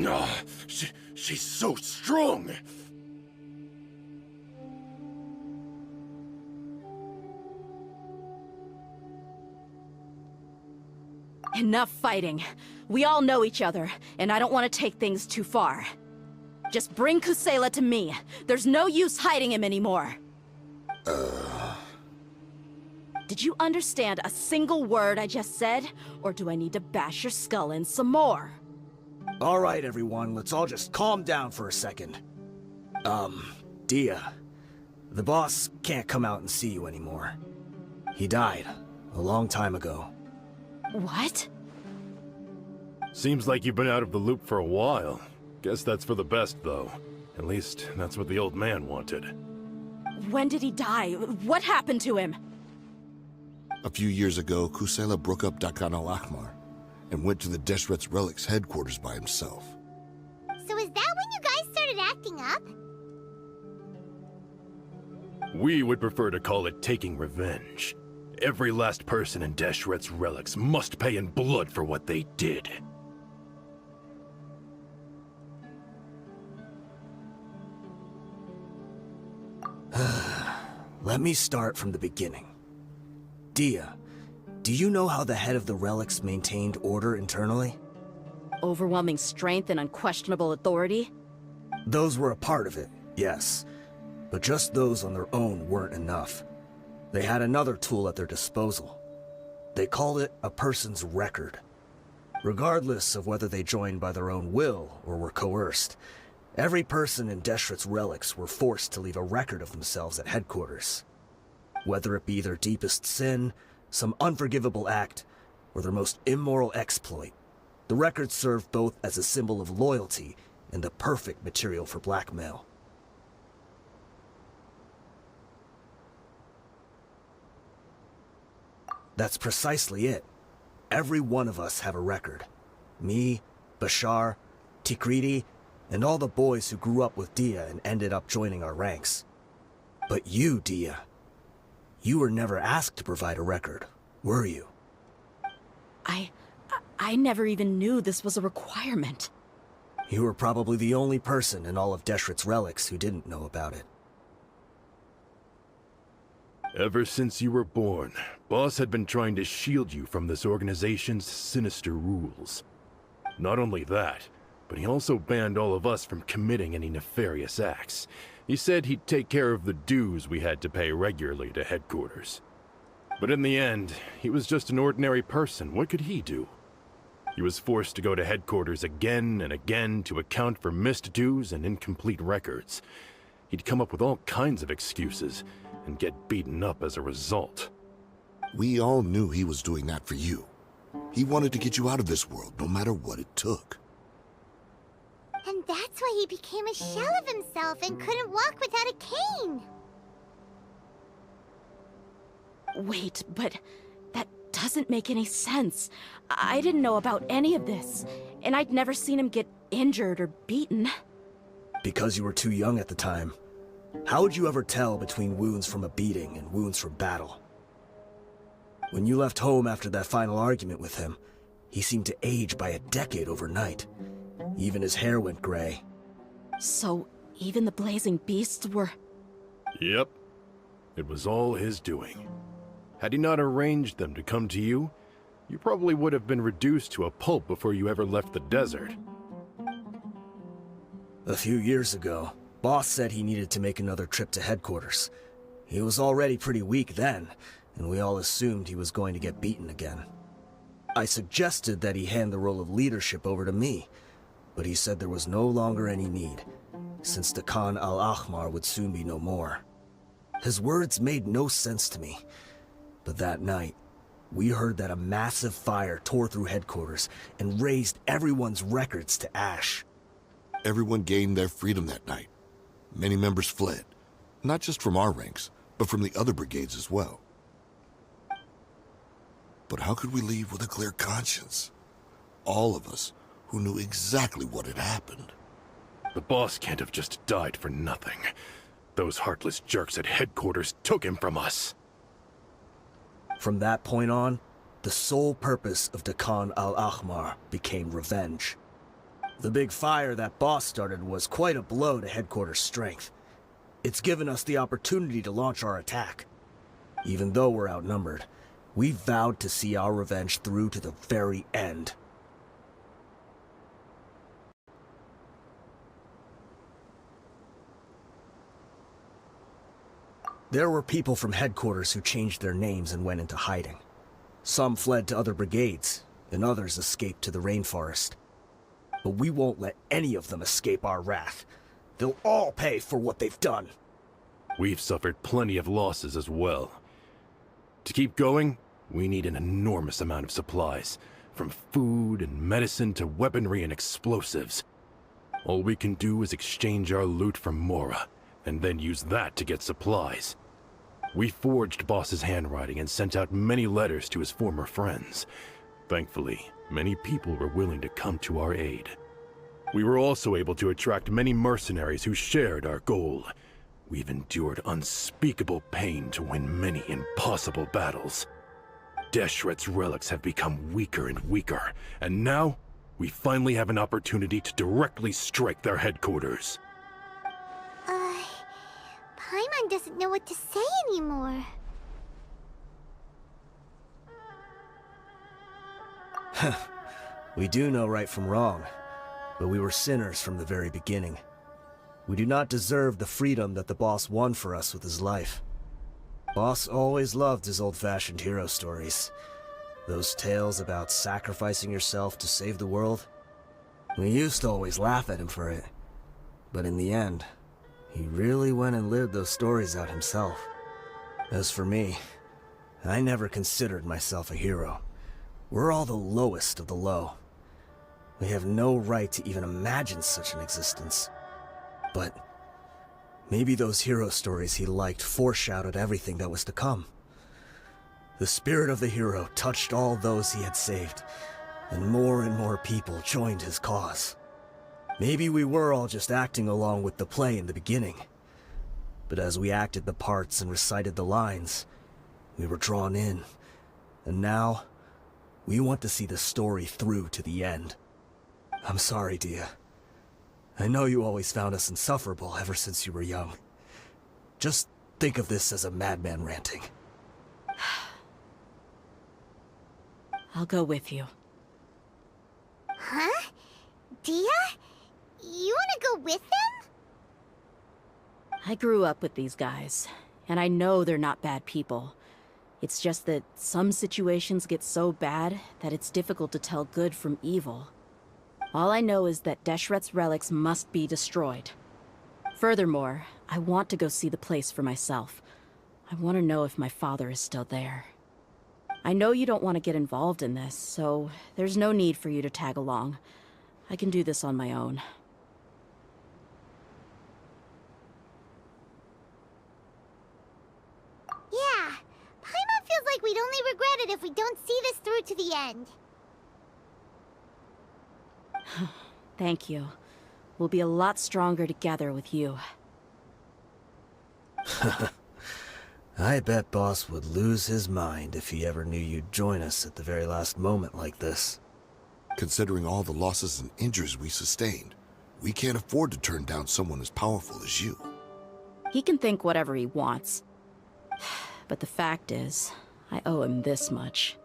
Ah, she's so strong! Enough fighting. We all know each other, and I don't want to take things too far. Just bring Kusela to me. There's no use hiding him anymore. Did you understand a single word I just said? Or do I need to bash your skull in some more? All right, everyone, let's all just calm down for a second. Dehya, the boss can't come out and see you anymore. He died a long time ago. What? Seems like you've been out of the loop for a while. Guess that's for the best, though. At least, that's what the old man wanted. When did he die? What happened to him? A few years ago, Kusela broke up Dakan al-Ahmar and went to the Deshret's Relics headquarters by himself. So is that when you guys started acting up? We would prefer to call it taking revenge. Every last person in Deshret's Relics must pay in blood for what they did. Let me start from the beginning. Dehya, do you know how the head of the Relics maintained order internally? Overwhelming strength and unquestionable authority? Those were a part of it, yes. But just those on their own weren't enough. They had another tool at their disposal. They called it a person's record. Regardless of whether they joined by their own will or were coerced, every person in Deshret's Relics were forced to leave a record of themselves at headquarters. Whether it be their deepest sin, some unforgivable act, or their most immoral exploit, the record served both as a symbol of loyalty and the perfect material for blackmail. That's precisely it. Every one of us have a record. Me, Bashar, Tikriti, and all the boys who grew up with Dehya and ended up joining our ranks. But you, Dehya, you were never asked to provide a record, were you? I never even knew this was a requirement. You were probably the only person in all of Deshret's Relics who didn't know about it. Ever since you were born, Boss had been trying to shield you from this organization's sinister rules. Not only that, but he also banned all of us from committing any nefarious acts. He said he'd take care of the dues we had to pay regularly to headquarters. But in the end, he was just an ordinary person. What could he do? He was forced to go to headquarters again and again to account for missed dues and incomplete records. He'd come up with all kinds of excuses and get beaten up as a result. We all knew he was doing that for you. He wanted to get you out of this world, no matter what it took. And that's why he became a shell of himself and couldn't walk without a cane. Wait, but that doesn't make any sense. I didn't know about any of this, and I'd never seen him get injured or beaten. Because you were too young at the time. How would you ever tell between wounds from a beating and wounds from battle? When you left home after that final argument with him, he seemed to age by a decade overnight. Even his hair went gray. So, even the blazing beasts were... Yep. It was all his doing. Had he not arranged them to come to you, you probably would have been reduced to a pulp before you ever left the desert. A few years ago, Boss said he needed to make another trip to headquarters. He was already pretty weak then, and we all assumed he was going to get beaten again. I suggested that he hand the role of leadership over to me, but he said there was no longer any need, since the Khan al-Ahmar would soon be no more. His words made no sense to me, but that night, we heard that a massive fire tore through headquarters and razed everyone's records to ash. Everyone gained their freedom that night. Many members fled, not just from our ranks, but from the other brigades as well. But how could we leave with a clear conscience? All of us who knew exactly what had happened. The boss can't have just died for nothing. Those heartless jerks at headquarters took him from us. From that point on, the sole purpose of the Khan al-Ahmar became revenge. The big fire that boss started was quite a blow to headquarters' strength. It's given us the opportunity to launch our attack. Even though we're outnumbered, we vowed to see our revenge through to the very end. There were people from headquarters who changed their names and went into hiding. Some fled to other brigades, and others escaped to the rainforest. But we won't let any of them escape our wrath. They'll all pay for what they've done. We've suffered plenty of losses as well. To keep going, we need an enormous amount of supplies, from food and medicine to weaponry and explosives. All we can do is exchange our loot from Mora, and then use that to get supplies. We forged Boss's handwriting and sent out many letters to his former friends. Thankfully, many people were willing to come to our aid. We were also able to attract many mercenaries who shared our goal. We've endured unspeakable pain to win many impossible battles. Deshret's relics have become weaker and weaker, and now we finally have an opportunity to directly strike their headquarters. Paimon doesn't know what to say anymore. We do know right from wrong, but we were sinners from the very beginning. We do not deserve the freedom that the boss won for us with his life. Boss always loved his old-fashioned hero stories. Those tales about sacrificing yourself to save the world. We used to always laugh at him for it. But in the end, he really went and lived those stories out himself. As for me, I never considered myself a hero. We're all the lowest of the low. We have no right to even imagine such an existence. But maybe those hero stories he liked foreshadowed everything that was to come. The spirit of the hero touched all those he had saved, and more people joined his cause. Maybe we were all just acting along with the play in the beginning. But as we acted the parts and recited the lines, we were drawn in. And now, we want to see the story through to the end. I'm sorry, Dehya. I know you always found us insufferable ever since you were young. Just think of this as a madman ranting. I'll go with you. Huh? Dehya? You wanna go with them? I grew up with these guys, and I know they're not bad people. It's just that some situations get so bad that it's difficult to tell good from evil. All I know is that Deshret's relics must be destroyed. Furthermore, I want to go see the place for myself. I want to know if my father is still there. I know you don't want to get involved in this, so there's no need for you to tag along. I can do this on my own. Yeah, Paimon feels like we'd only regret it if we don't see this through to the end. Thank you. We'll be a lot stronger together with you. I bet Boss would lose his mind if he ever knew you'd join us at the very last moment like this. Considering all the losses and injuries we sustained, we can't afford to turn down someone as powerful as you. He can think whatever he wants. But the fact is, I owe him this much.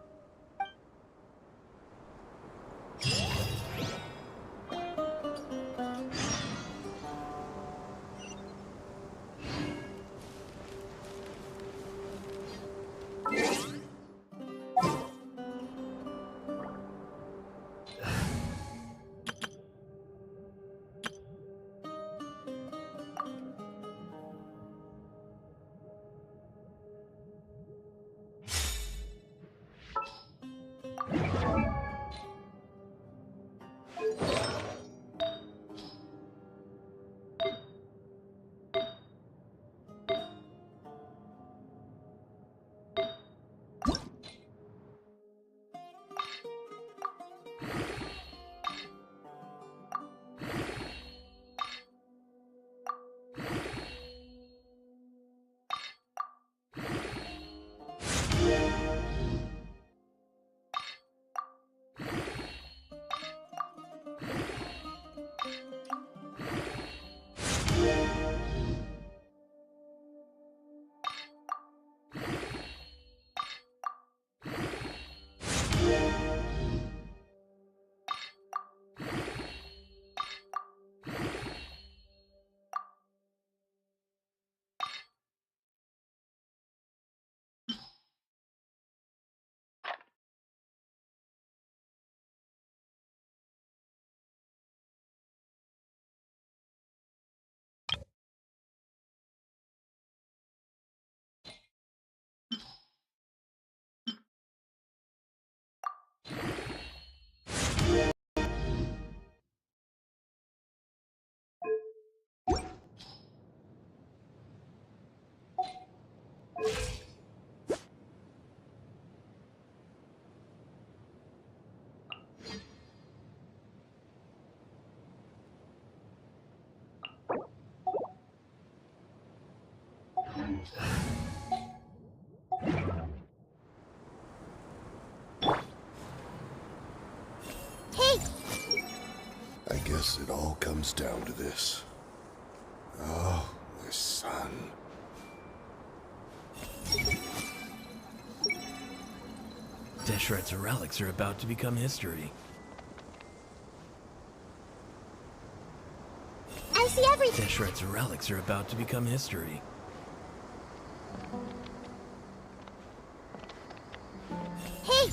guess it all comes down to this. Oh, the sun. Deshret's relics are about to become history. I see everything. Deshret's relics are about to become history. Hey!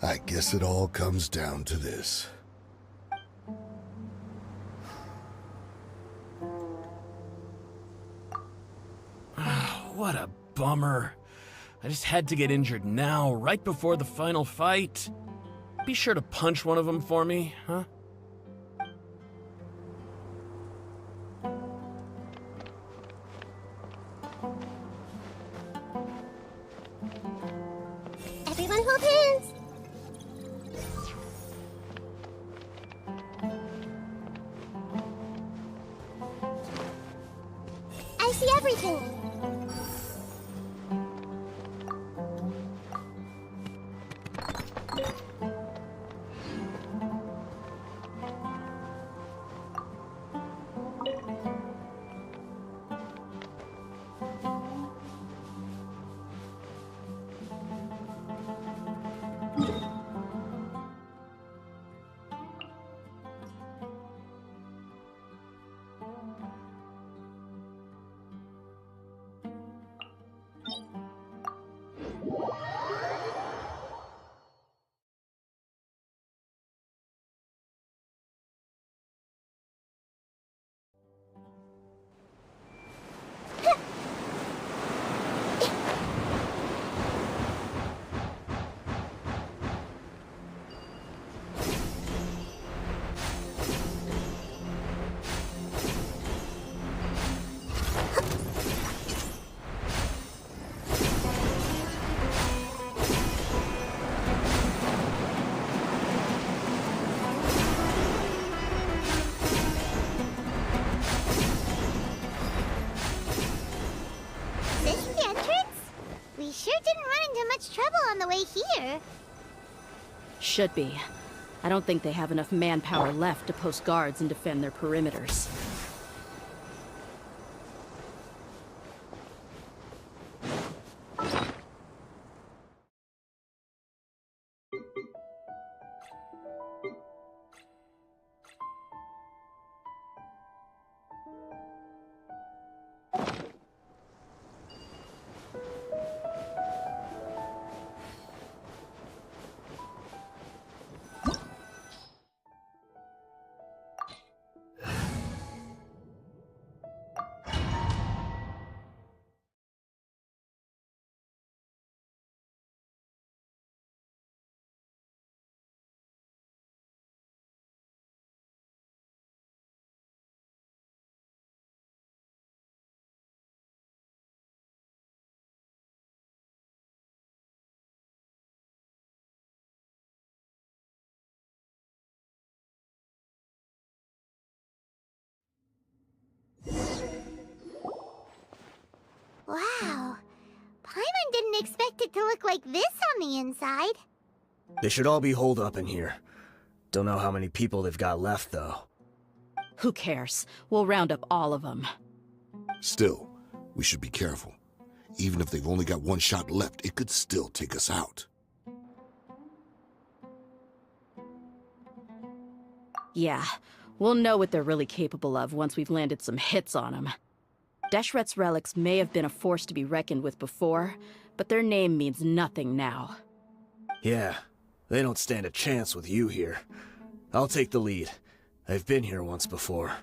I guess it all comes down to this. What a bummer. I just had to get injured now, right before the final fight. Be sure to punch one of them for me, huh? Everyone hold hands! I see everything! Trouble on the way here. Should be. I don't think they have enough manpower left to post guards and defend their perimeters. Wow. Paimon didn't expect it to look like this on the inside. They should all be holed up in here. Don't know how many people they've got left, though. Who cares? We'll round up all of them. Still, we should be careful. Even if they've only got one shot left, it could still take us out. Yeah, we'll know what they're really capable of once we've landed some hits on them. Deshret's relics may have been a force to be reckoned with before, but their name means nothing now. Yeah, they don't stand a chance with you here. I'll take the lead. I've been here once before.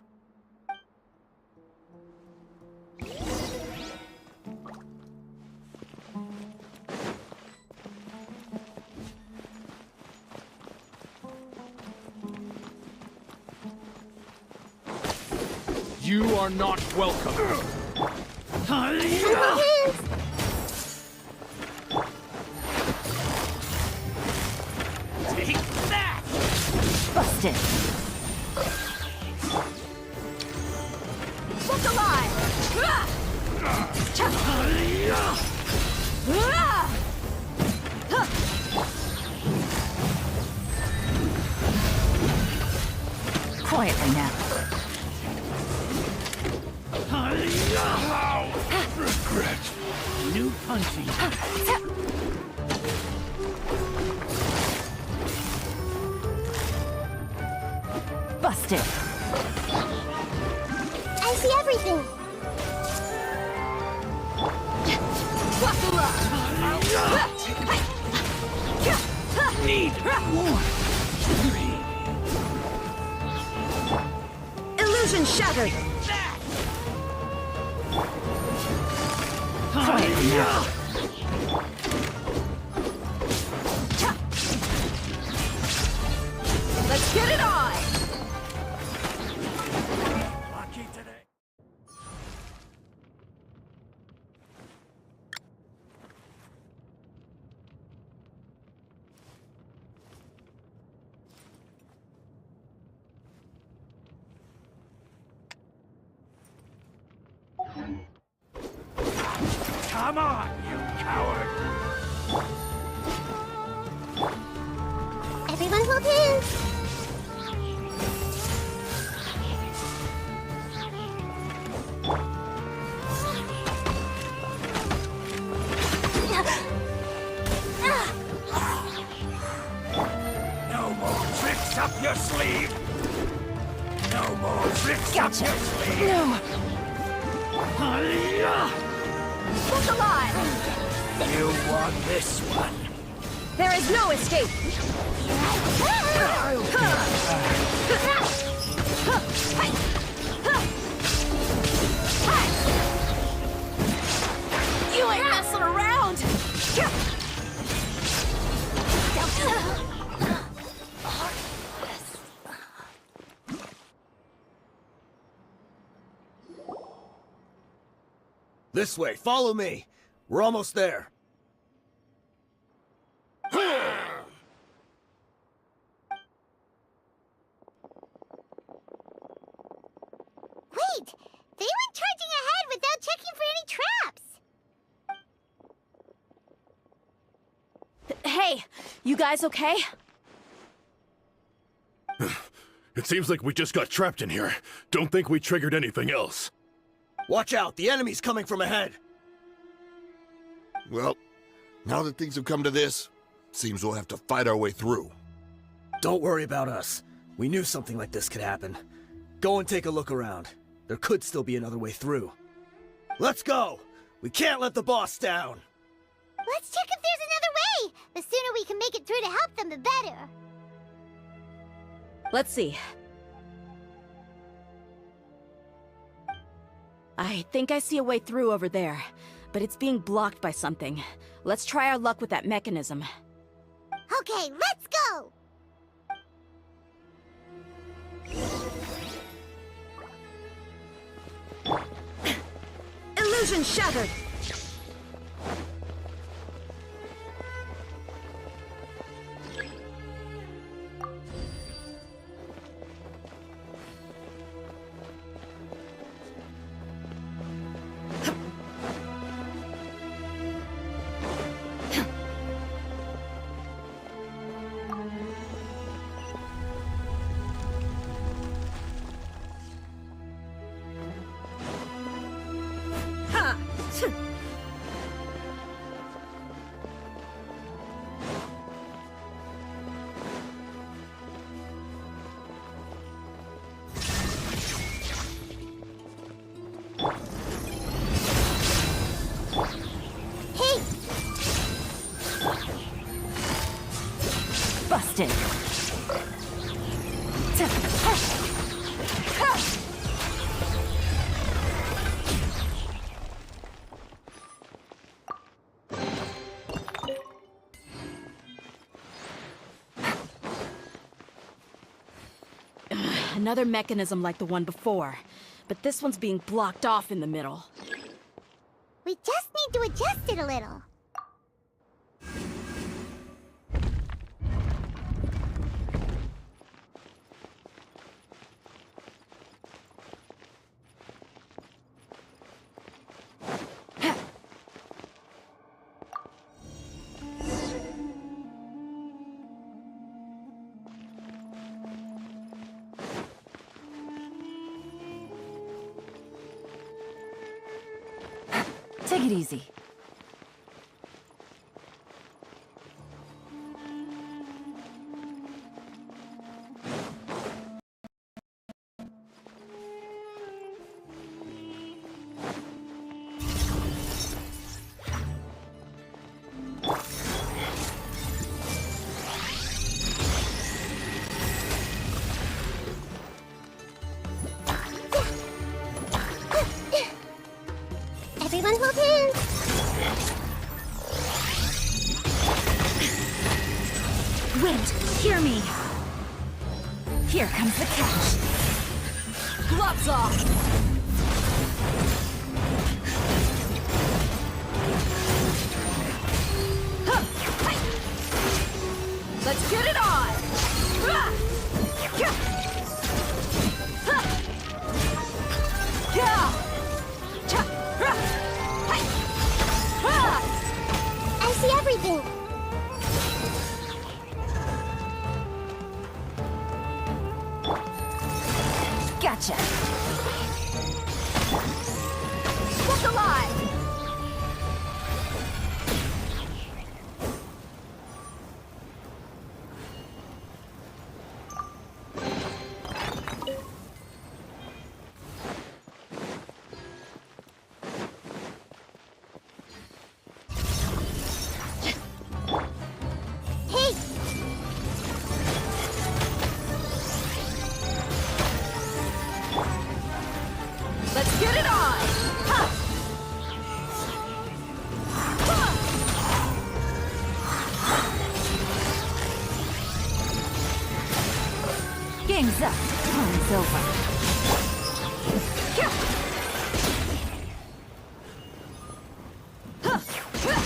You are not welcome. Take that! Busted! Look alive! Quietly now. Regret. New punching. Busted. I see everything. Need more. Illusion shattered. Quietly now. Let's get it on. Lucky today. Come on, you coward! Everyone hold hands. No more tricks up your sleeve! No more tricks up your sleeve! No. Hi-ya! Look alive. You won this one. There is no escape. You ain't messing around. This way, follow me. We're almost there. Wait! They went charging ahead without checking for any traps! Hey, you guys okay? It seems like we just got trapped in here. Don't think we triggered anything else. Watch out, the enemy's coming from ahead. Well, now that things have come to this, seems we'll have to fight our way through. Don't worry about us. We knew something like this could happen. Go and take a look around. There could still be another way through. Let's go! We can't let the boss down! Let's check if there's another way! The sooner we can make it through to help them, the better. Let's see. I think I see a way through over there, but it's being blocked by something. Let's try our luck with that mechanism. Okay, let's go! Illusion shattered. Hey! Busted. Another mechanism like the one before, but this one's being blocked off in the middle. We just need to adjust it a little. Take it easy. Everyone hold hands. Wind, hear me. Here comes the catch. Gloves off. Huh, hi. Let's get it on. Ah! Yeah. Huh. Yeah. Cha. Ah! Hi. Ah! I see everything. Gotcha. Look alive. Hey, Let's get it on. Huh. Huh. Game's up. Time's over. Yeah. Huh. Huh.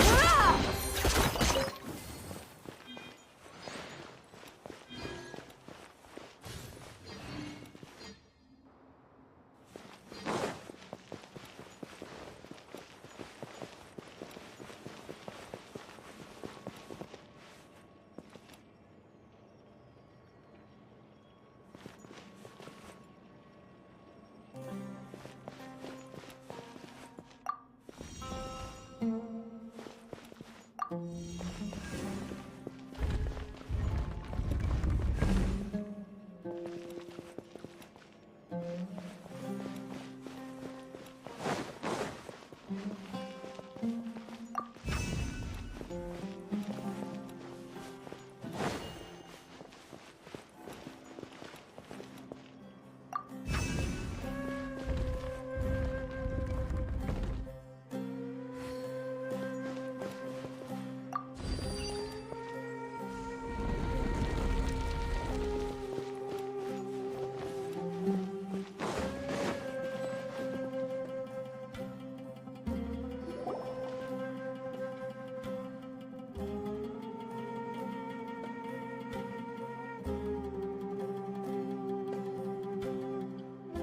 Ah!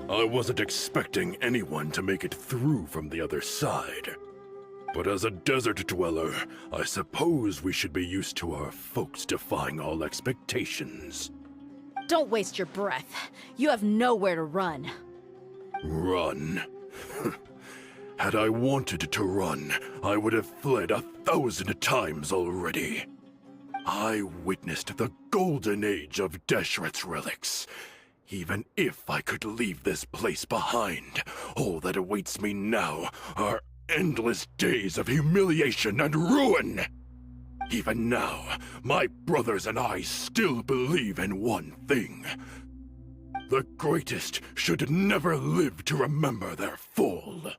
I wasn't expecting anyone to make it through from the other side. But as a desert dweller, I suppose we should be used to our folks defying all expectations. Don't waste your breath. You have nowhere to run. Run? Had I wanted to run, I would have fled 1,000 times already. I witnessed the golden age of Deshret's relics. Even if I could leave this place behind, all that awaits me now are endless days of humiliation and ruin. Even now, my brothers and I still believe in one thing. The greatest should never live to remember their fall.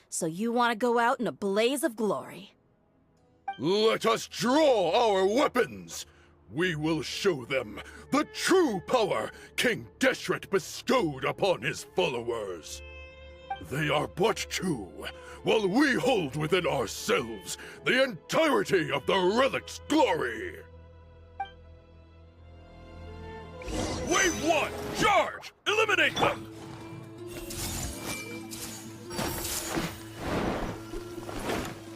So you want to go out in a blaze of glory. Let us draw our weapons! We will show them the true power King Deshret bestowed upon his followers. They are but two, while we hold within ourselves the entirety of the relic's glory. Wave 1, charge! Eliminate them!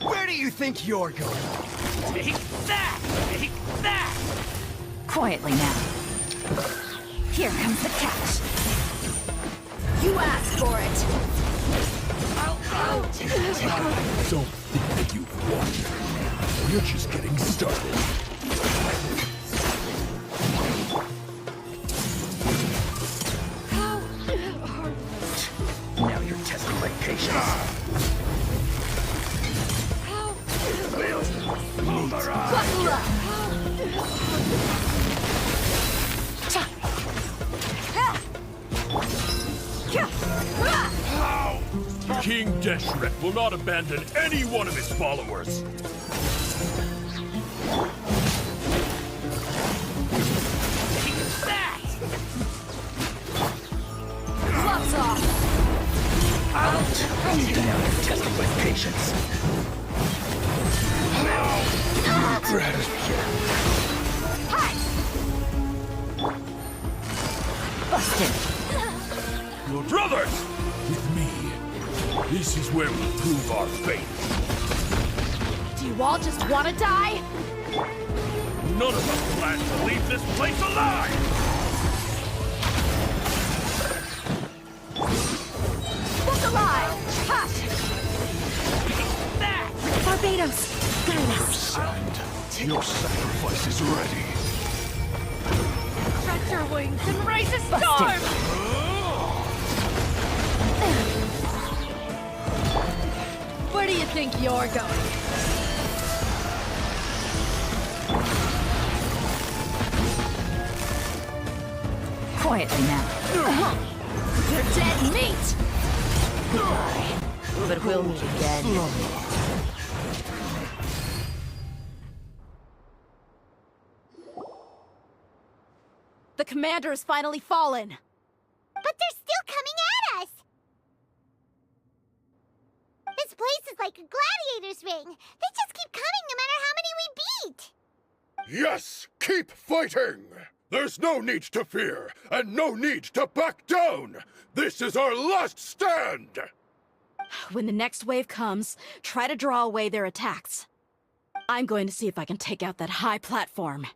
Where do you think you're going? Take that! Take that! Quietly now. Here comes the catch. You asked for it. Don't think that you've won. You're just getting started. Now you're testing my patience. King Deshret will not abandon any one of his followers. Gloves off! Now you're testing my patience. Busted! Your brothers! With me. This is where we prove our faith. Do you all just want to die? None of us plan to leave this place alive! Look alive! Ha! Barbados! Guide us! Sand, your sacrifice is ready. Stretch your wings and raise a storm! Where do you think you're going? Quietly now. You're dead meat! Goodbye. But we'll meet again. The commander has finally fallen. But they're still coming at us! This place is like a gladiator's ring. They just keep coming no matter how many we beat! Yes, keep fighting! There's no need to fear, and no need to back down! This is our last stand! When the next wave comes, try to draw away their attacks. I'm going to see if I can take out that high platform.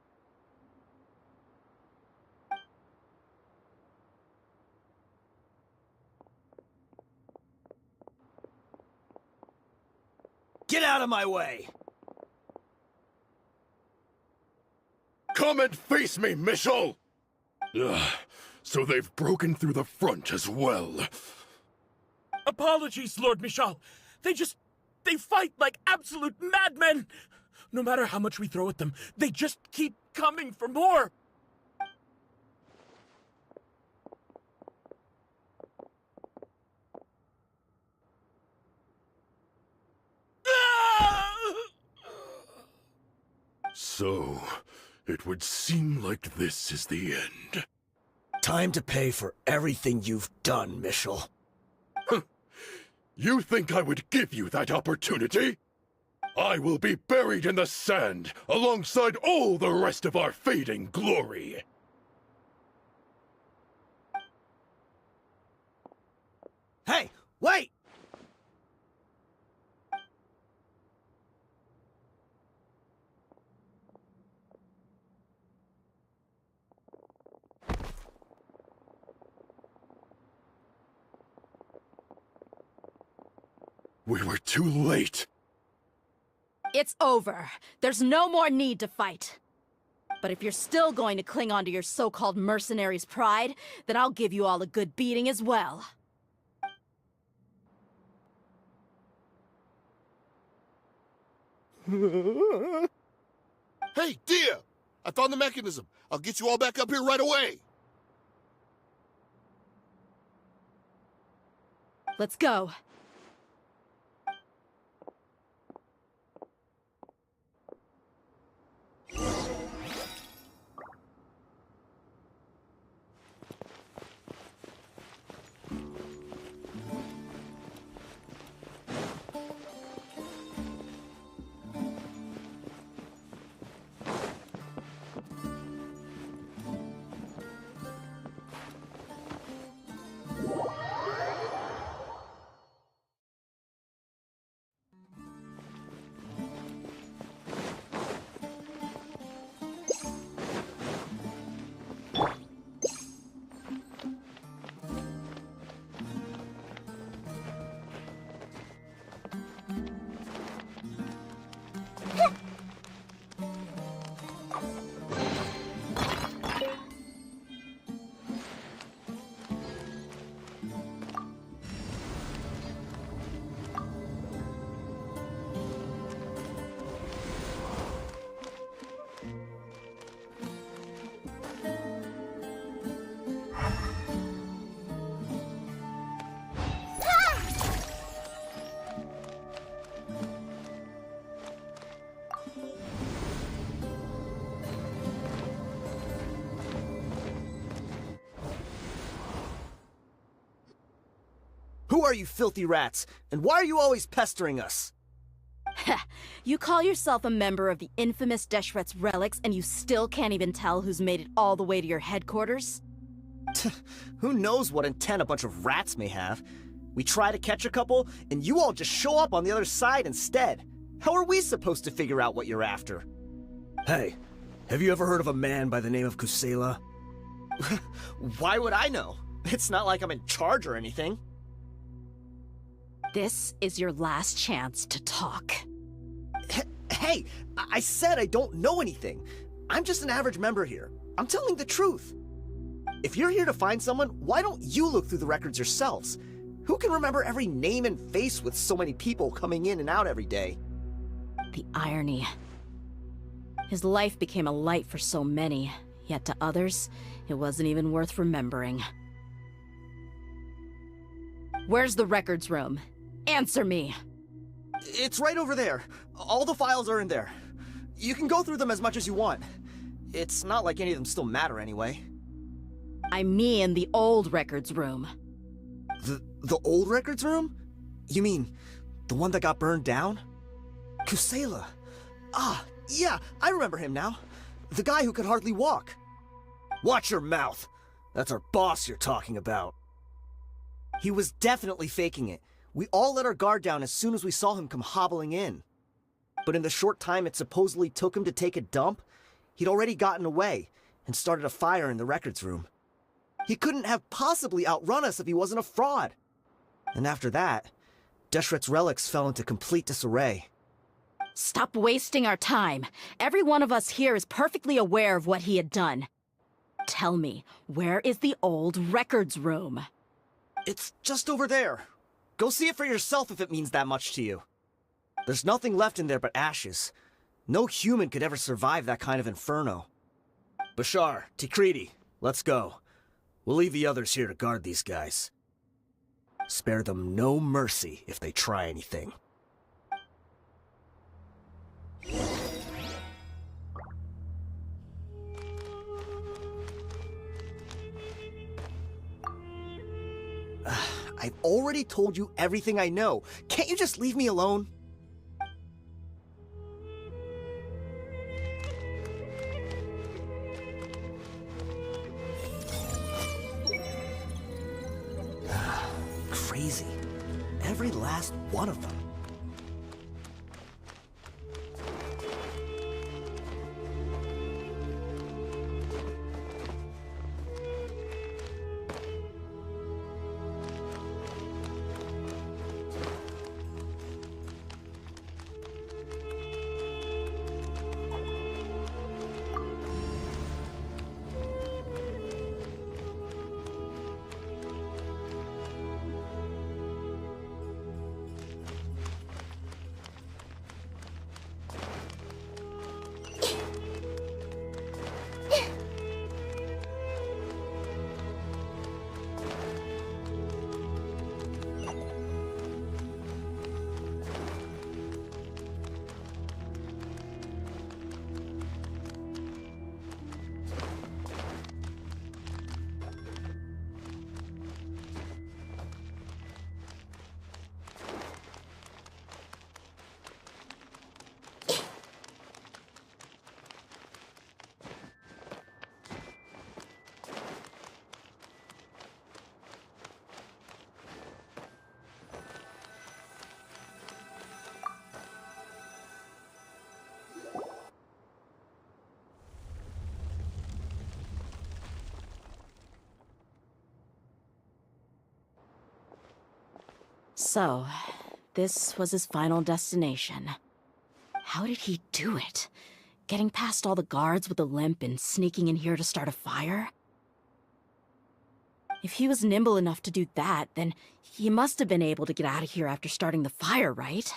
Get out of my way! Come and face me, Michel! Ugh, so they've broken through the front as well. Apologies, Lord Michal. They fight like absolute madmen. No matter how much we throw at them, they just keep coming for more. So, it would seem like this is the end. Time to pay for everything you've done, Michel. You think I would give you that opportunity? I will be buried in the sand alongside all the rest of our fading glory. Hey, wait! We were too late. It's over. There's no more need to fight. But if you're still going to cling on to your so-called mercenary's pride, then I'll give you all a good beating as well. Hey, Dehya! I found the mechanism. I'll get you all back up here right away. Let's go. Who are you filthy rats? And why are you always pestering us? You call yourself a member of the infamous Deshret's relics, and you still can't even tell who's made it all the way to your headquarters? Who knows what intent a bunch of rats may have? We try to catch a couple, and you all just show up on the other side instead. How are we supposed to figure out what you're after? Hey, have you ever heard of a man by the name of Kusela? Why would I know? It's not like I'm in charge or anything. This is your last chance to talk. Hey, I said I don't know anything. I'm just an average member here. I'm telling the truth. If you're here to find someone, why don't you look through the records yourselves? Who can remember every name and face with so many people coming in and out every day? The irony. His life became a light for so many, yet to others, it wasn't even worth remembering. Where's the records room? Answer me! It's right over there. All the files are in there. You can go through them as much as you want. It's not like any of them still matter anyway. I mean the old records room. The old records room? You mean, the one that got burned down? Kusela. Ah, yeah, I remember him now. The guy who could hardly walk. Watch your mouth. That's our boss you're talking about. He was definitely faking it. We all let our guard down as soon as we saw him come hobbling in. But in the short time it supposedly took him to take a dump, he'd already gotten away and started a fire in the records room. He couldn't have possibly outrun us if he wasn't a fraud. And after that, Deshret's relics fell into complete disarray. Stop wasting our time. Every one of us here is perfectly aware of what he had done. Tell me, where is the old records room? It's just over there. Go see it for yourself if it means that much to you. There's nothing left in there but ashes. No human could ever survive that kind of inferno. Bashar, Tikriti, let's go. We'll leave the others here to guard these guys. Spare them no mercy if they try anything. I've already told you everything I know. Can't you just leave me alone? Crazy. Every last one of them. So, this was his final destination. How did he do it? Getting past all the guards with a limp and sneaking in here to start a fire? If he was nimble enough to do that, then he must have been able to get out of here after starting the fire, right?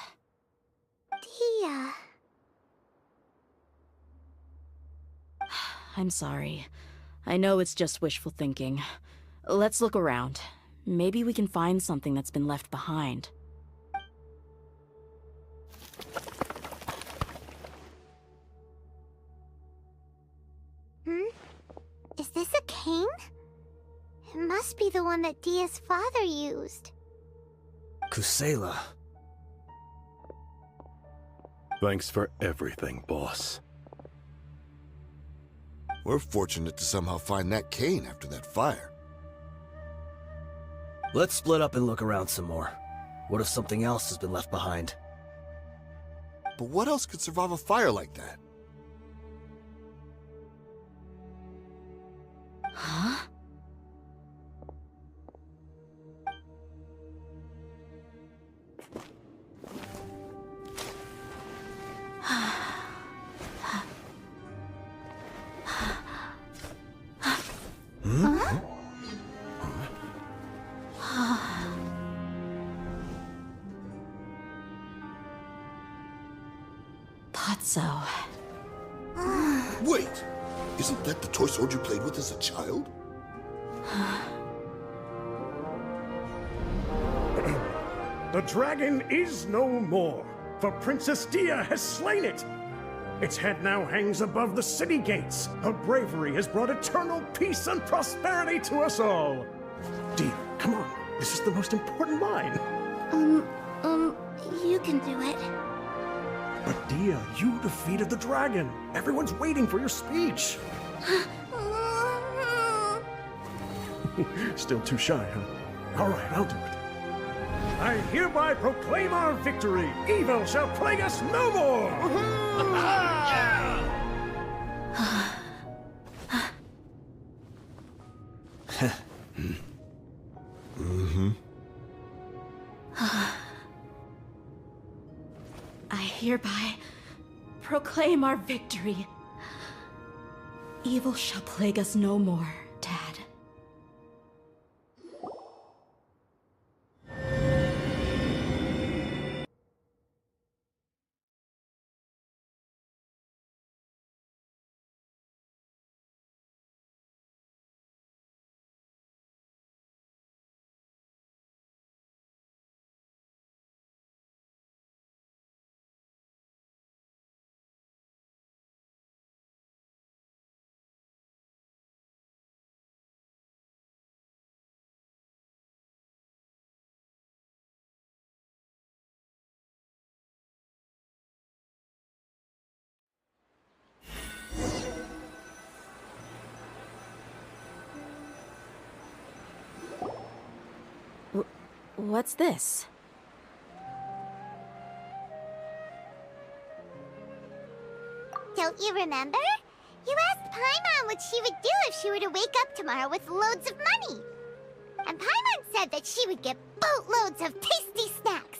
Dehya. I'm sorry. I know it's just wishful thinking. Let's look around. Maybe we can find something that's been left behind. Is this a cane? It must be the one that Dehya's father used. Kusela. Thanks for everything, boss. We're fortunate to somehow find that cane after that fire. Let's split up and look around some more. What if something else has been left behind? But what else could survive a fire like that? Huh? So, Wait! Isn't that the toy sword you played with as a child? The dragon is no more, for Princess Dehya has slain it. Its head now hangs above the city gates. Her bravery has brought eternal peace and prosperity to us all. Dehya, come on. This is the most important line. You can do it. But Dehya, you defeated the dragon. Everyone's waiting for your speech. Still too shy, huh? All right, I'll do it. I hereby proclaim our victory. Evil shall plague us no more. I hereby proclaim our victory. Evil shall plague us no more, Dad. What's this? Don't you remember? You asked Paimon what she would do if she were to wake up tomorrow with loads of money. And Paimon said that she would get boatloads of tasty snacks.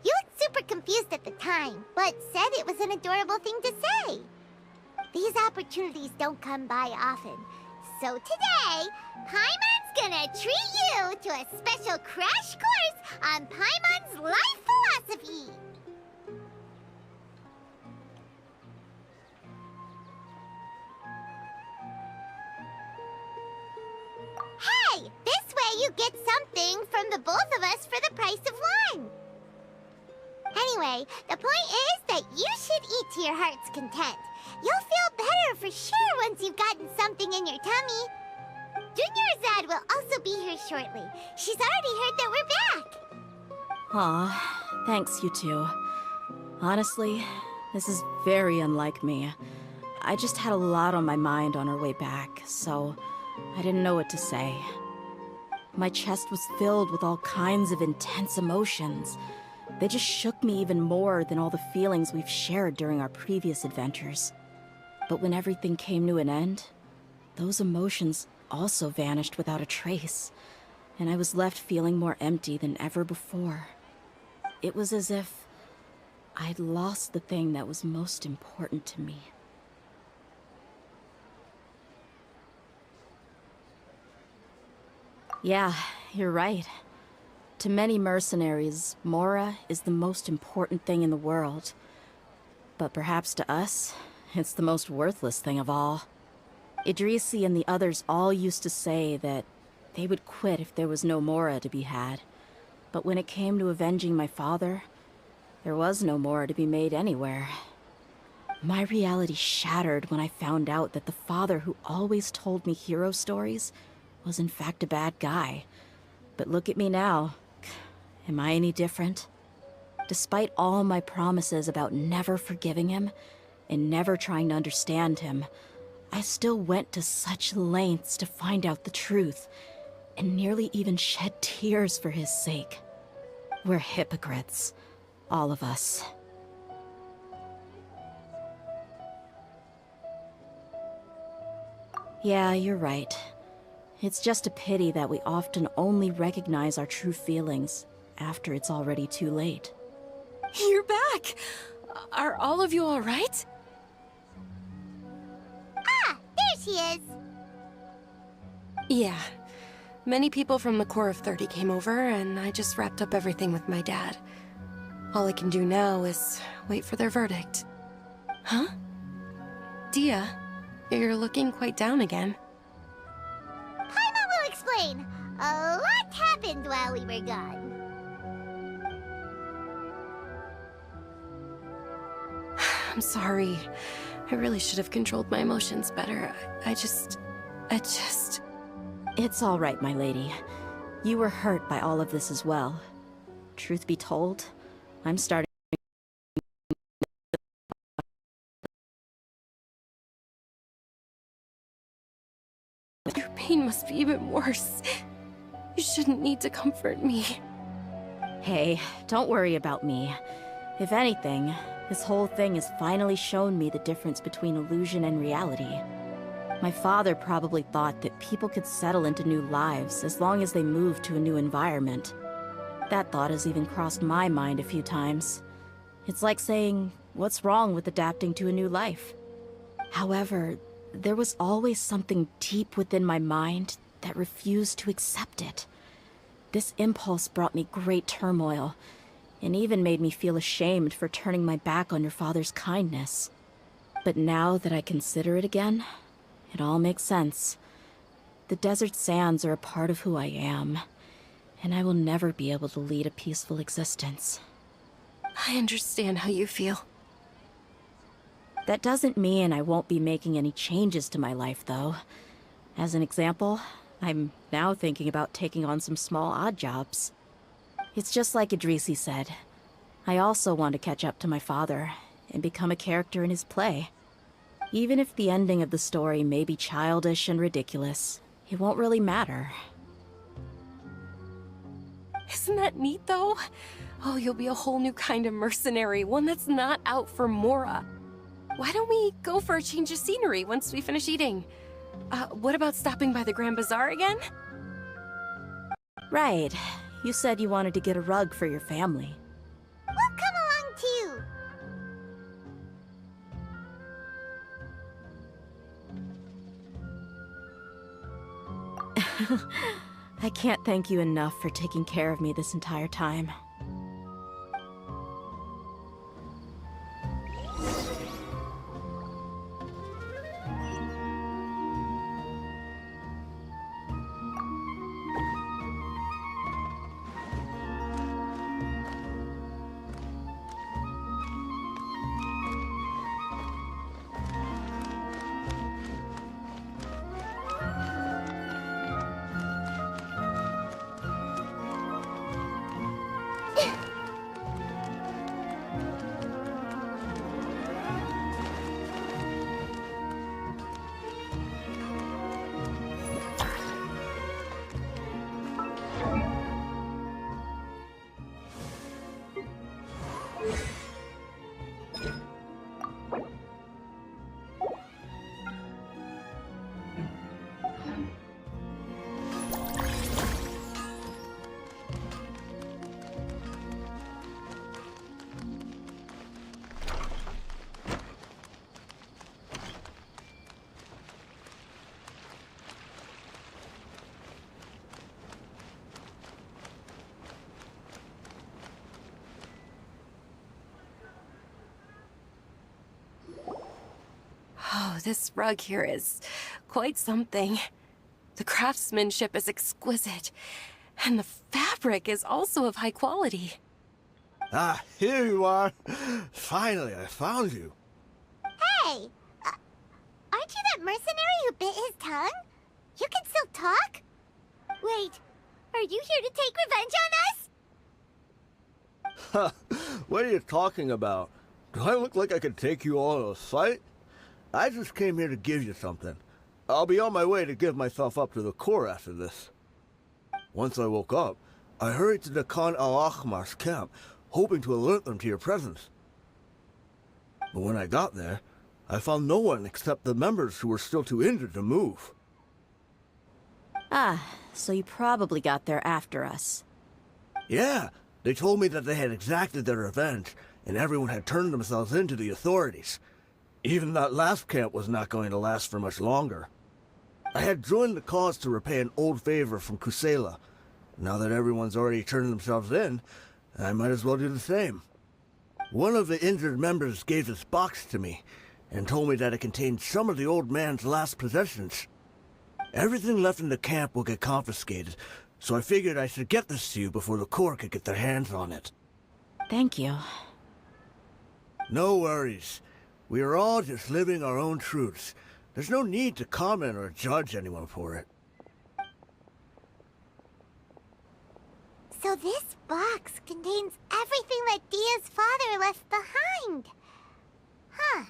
You looked super confused at the time, but said it was an adorable thing to say. These opportunities don't come by often. So today, Paimon's gonna treat you to a special crash course on Paimon's life philosophy. Hey, this way you get something from the both of us for the price of one. Anyway, the point is that you should eat to your heart's content. You'll feel better for sure once you've gotten something in your tummy. Dunyarzad will also be here shortly. She's already heard that we're back. Aw, thanks you two. Honestly, this is very unlike me. I just had a lot on my mind on our way back, so I didn't know what to say. My chest was filled with all kinds of intense emotions. They just shook me even more than all the feelings we've shared during our previous adventures. But when everything came to an end, those emotions also vanished without a trace, and I was left feeling more empty than ever before. It was as if I'd lost the thing that was most important to me. Yeah, you're right. To many mercenaries, Mora is the most important thing in the world. But perhaps to us, it's the most worthless thing of all. Idrisi and the others all used to say that they would quit if there was no Mora to be had. But when it came to avenging my father, there was no Mora to be made anywhere. My reality shattered when I found out that the father who always told me hero stories was in fact a bad guy. But look at me now. Am I any different? Despite all my promises about never forgiving him and never trying to understand him, I still went to such lengths to find out the truth, and nearly even shed tears for his sake. We're hypocrites, all of us. Yeah, you're right. It's just a pity that we often only recognize our true feelings after it's already too late. You're back! Are all of you alright? Ah, there she is. Yeah. Many people from the Corps of 30 came over, and I just wrapped up everything with my dad. All I can do now is wait for their verdict. Huh? Dehya, you're looking quite down again. Paimon will explain. A lot happened while we were gone. I'm sorry. I really should have controlled my emotions better. I just... It's all right, my lady. You were hurt by all of this as well. Truth be told, I'm starting... Your pain must be even worse. You shouldn't need to comfort me. Hey, don't worry about me. If anything, this whole thing has finally shown me the difference between illusion and reality. My father probably thought that people could settle into new lives as long as they moved to a new environment. That thought has even crossed my mind a few times. It's like saying, what's wrong with adapting to a new life? However, there was always something deep within my mind that refused to accept it. This impulse brought me great turmoil, and even made me feel ashamed for turning my back on your father's kindness. But now that I consider it again, it all makes sense. The desert sands are a part of who I am, and I will never be able to lead a peaceful existence. I understand how you feel. That doesn't mean I won't be making any changes to my life, though. As an example, I'm now thinking about taking on some small odd jobs. It's just like Idrisi said. I also want to catch up to my father and become a character in his play. Even if the ending of the story may be childish and ridiculous, it won't really matter. Isn't that neat, though? Oh, you'll be a whole new kind of mercenary, one that's not out for Mora. Why don't we go for a change of scenery once we finish eating? What about stopping by the Grand Bazaar again? Right. You said you wanted to get a rug for your family. We'll come along too. I can't thank you enough for taking care of me this entire time. Oh, this rug here is quite something. The craftsmanship is exquisite, and the fabric is also of high quality. Ah, here you are. Finally, I found you. Hey! Aren't you that mercenary who bit his tongue? You can still talk? Wait, are you here to take revenge on us? What are you talking about? Do I look like I could take you all to a fight? I just came here to give you something. I'll be on my way to give myself up to the Corps after this. Once I woke up, I hurried to the Khan al-Ahmar's camp, hoping to alert them to your presence. But when I got there, I found no one except the members who were still too injured to move. Ah, so you probably got there after us. Yeah, they told me that they had exacted their revenge, and everyone had turned themselves in to the authorities. Even that last camp was not going to last for much longer. I had joined the cause to repay an old favor from Kusela. Now that everyone's already turned themselves in, I might as well do the same. One of the injured members gave this box to me, and told me that it contained some of the old man's last possessions. Everything left in the camp will get confiscated, so I figured I should get this to you before the Corps could get their hands on it. Thank you. No worries. We are all just living our own truths. There's no need to comment or judge anyone for it. So this box contains everything that Dia's father left behind. Huh.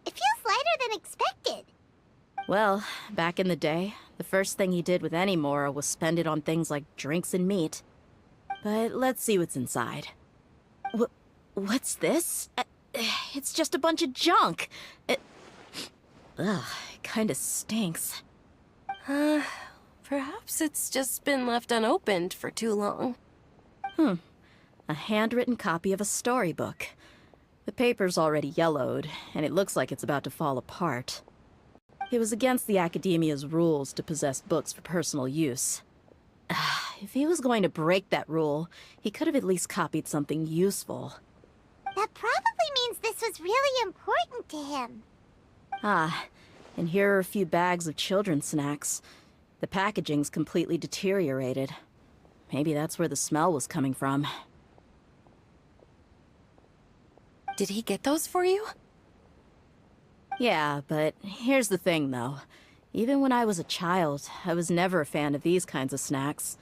It feels lighter than expected. Well, back in the day, the first thing he did with any Mora was spend it on things like drinks and meat. But let's see what's inside. What's this? It's just a bunch of junk. Ugh, it kinda stinks. Perhaps it's just been left unopened for too long. A handwritten copy of a storybook. The paper's already yellowed, and it looks like it's about to fall apart. It was against the Academia's rules to possess books for personal use. If he was going to break that rule, he could have at least copied something useful. That probably means this was really important to him. And here are a few bags of children's snacks. The packaging's completely deteriorated. Maybe that's where the smell was coming from. Did he get those for you? Yeah, but here's the thing, though. Even when I was a child, I was never a fan of these kinds of snacks.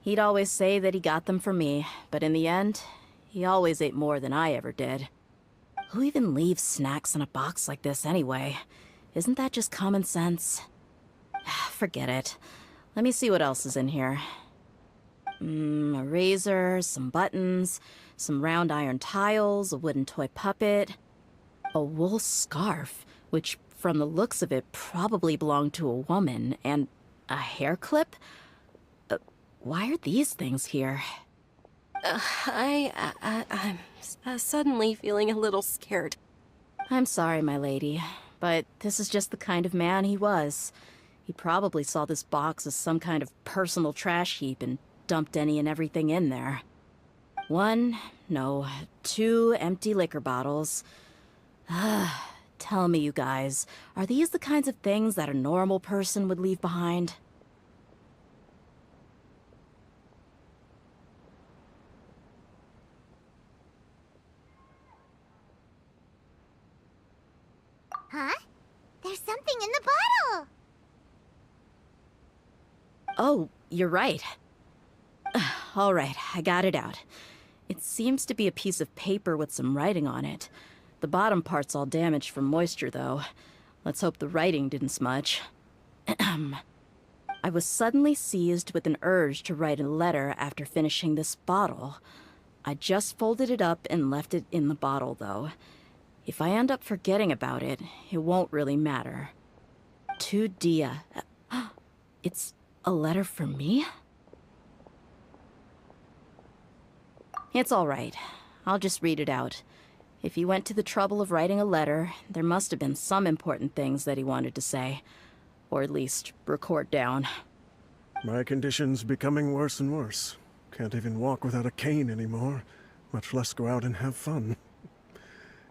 He'd always say that he got them for me, but in the end, he always ate more than I ever did. Who even leaves snacks in a box like this anyway? Isn't that just common sense? Forget it. Let me see what else is in here. A razor, some buttons, some round iron tiles, a wooden toy puppet, a wool scarf, which from the looks of it probably belonged to a woman, and a hair clip? Why are these things here? I'm suddenly feeling a little scared. I'm sorry, my lady, but this is just the kind of man he was. He probably saw this box as some kind of personal trash heap and dumped any and everything in there. 2 empty liquor bottles. Tell me, you guys, are these the kinds of things that a normal person would leave behind? Huh? There's something in the bottle! Oh, you're right. All right, I got it out. It seems to be a piece of paper with some writing on it. The bottom part's all damaged from moisture, though. Let's hope the writing didn't smudge. I was suddenly seized with an urge to write a letter after finishing this bottle. I just folded it up and left it in the bottle, though. If I end up forgetting about it, it won't really matter. To Dia. It's a letter for me? It's all right. I'll just read it out. If he went to the trouble of writing a letter, there must have been some important things that he wanted to say. Or at least record down. My condition's becoming worse and worse. Can't even walk without a cane anymore, much less go out and have fun.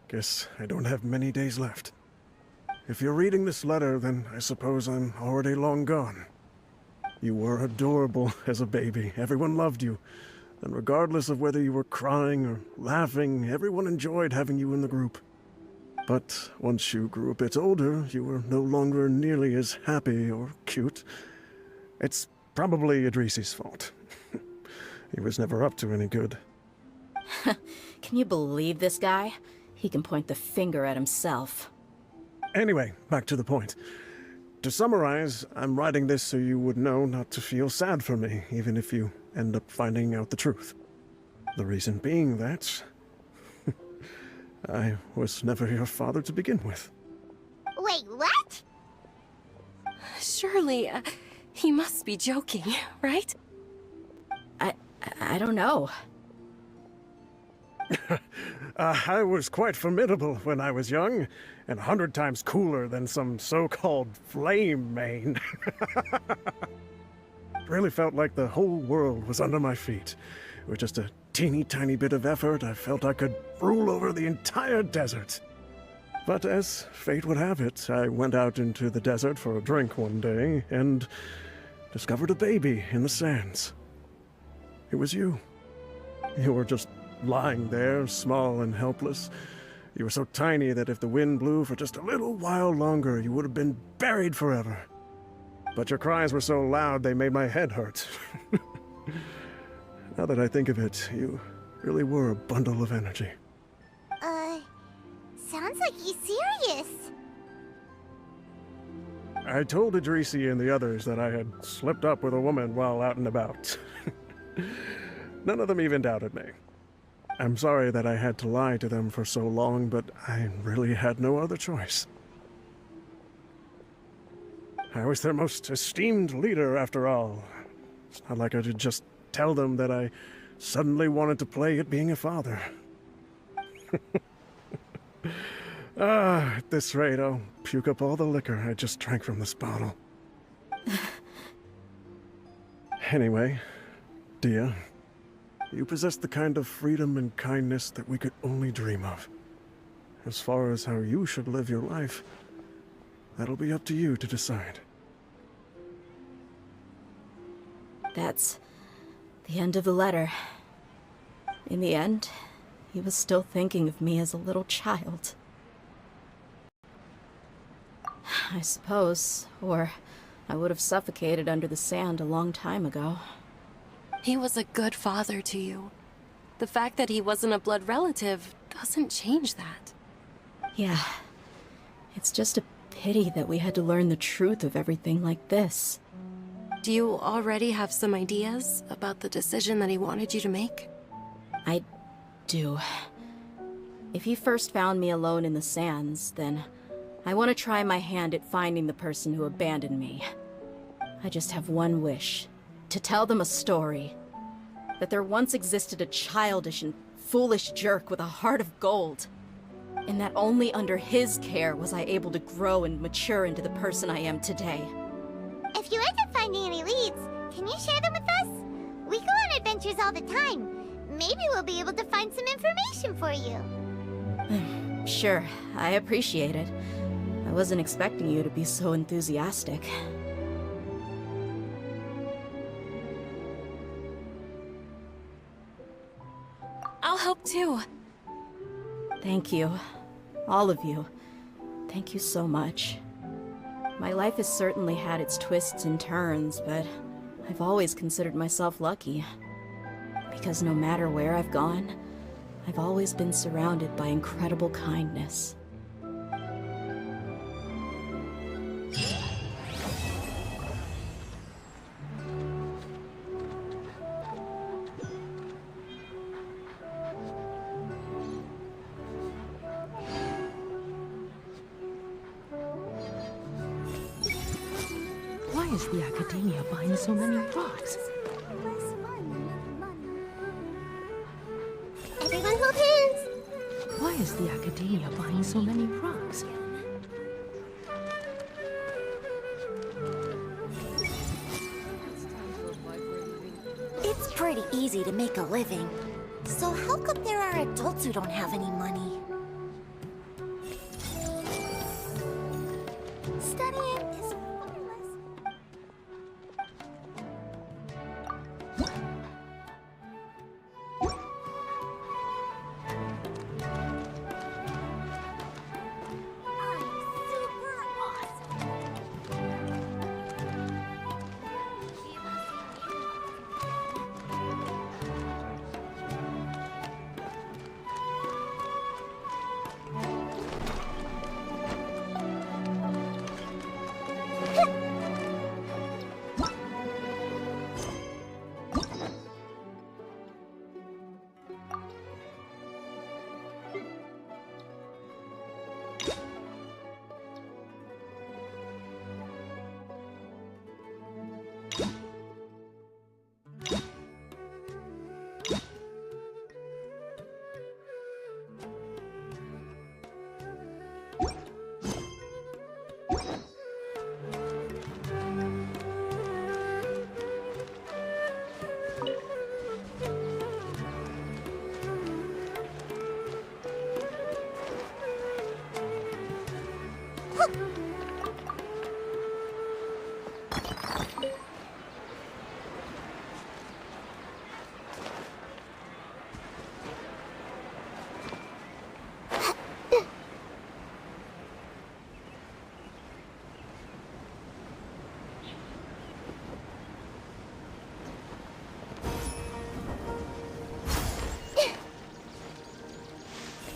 Guess I don't have many days left. If you're reading this letter, then I suppose I'm already long gone. You were adorable as a baby. Everyone loved you. And regardless of whether you were crying or laughing, everyone enjoyed having you in the group. But once you grew a bit older, you were no longer nearly as happy or cute. It's probably Idrisi's fault. He was never up to any good. Can you believe this guy? He can point the finger at himself. Anyway, back to the point. To summarize, I'm writing this so you would know not to feel sad for me, even if you end up finding out the truth. The reason being that I was never your father to begin with. Wait, what? Surely, he must be joking, right? I don't know. I was quite formidable when I was young, and 100 times cooler than some so-called flame main. Really felt like the whole world was under my feet. With just a teeny tiny bit of effort, I felt I could rule over the entire desert. But as fate would have it, I went out into the desert for a drink one day, and discovered a baby in the sands. It was you. You were just lying there, small and helpless. You were so tiny that if the wind blew for just a little while longer, you would have been buried forever. But your cries were so loud they made my head hurt. Now that I think of it, you really were a bundle of energy. Sounds like he's serious. I told Idrisi and the others that I had slipped up with a woman while out and about. None of them even doubted me. I'm sorry that I had to lie to them for so long, but I really had no other choice. I was their most esteemed leader, after all. It's not like I could just tell them that I suddenly wanted to play at being a father. At this rate, I'll puke up all the liquor I just drank from this bottle. Anyway, Dehya, you possess the kind of freedom and kindness that we could only dream of. As far as how you should live your life, that'll be up to you to decide. That's the end of the letter. In the end, he was still thinking of me as a little child. I suppose, or I would have suffocated under the sand a long time ago. He was a good father to you. The fact that he wasn't a blood relative doesn't change that. Yeah. It's just a pity that we had to learn the truth of everything like this. Do you already have some ideas about the decision that he wanted you to make? I do. If he first found me alone in the sands, then I want to try my hand at finding the person who abandoned me. I just have one wish. To tell them a story. That there once existed a childish and foolish jerk with a heart of gold. And that only under his care was I able to grow and mature into the person I am today. If you end up finding any leads, can you share them with us? We go on adventures all the time. Maybe we'll be able to find some information for you. Sure, I appreciate it. I wasn't expecting you to be so enthusiastic. I'll help too. Thank you. All of you. Thank you so much. My life has certainly had its twists and turns, but I've always considered myself lucky. Because no matter where I've gone, I've always been surrounded by incredible kindness. Why is the Academia buying so many rocks? Everyone hold hands! Why is the Academia buying so many rocks? It's pretty easy to make a living. So how come there are adults who don't have any money? Studying is pointless.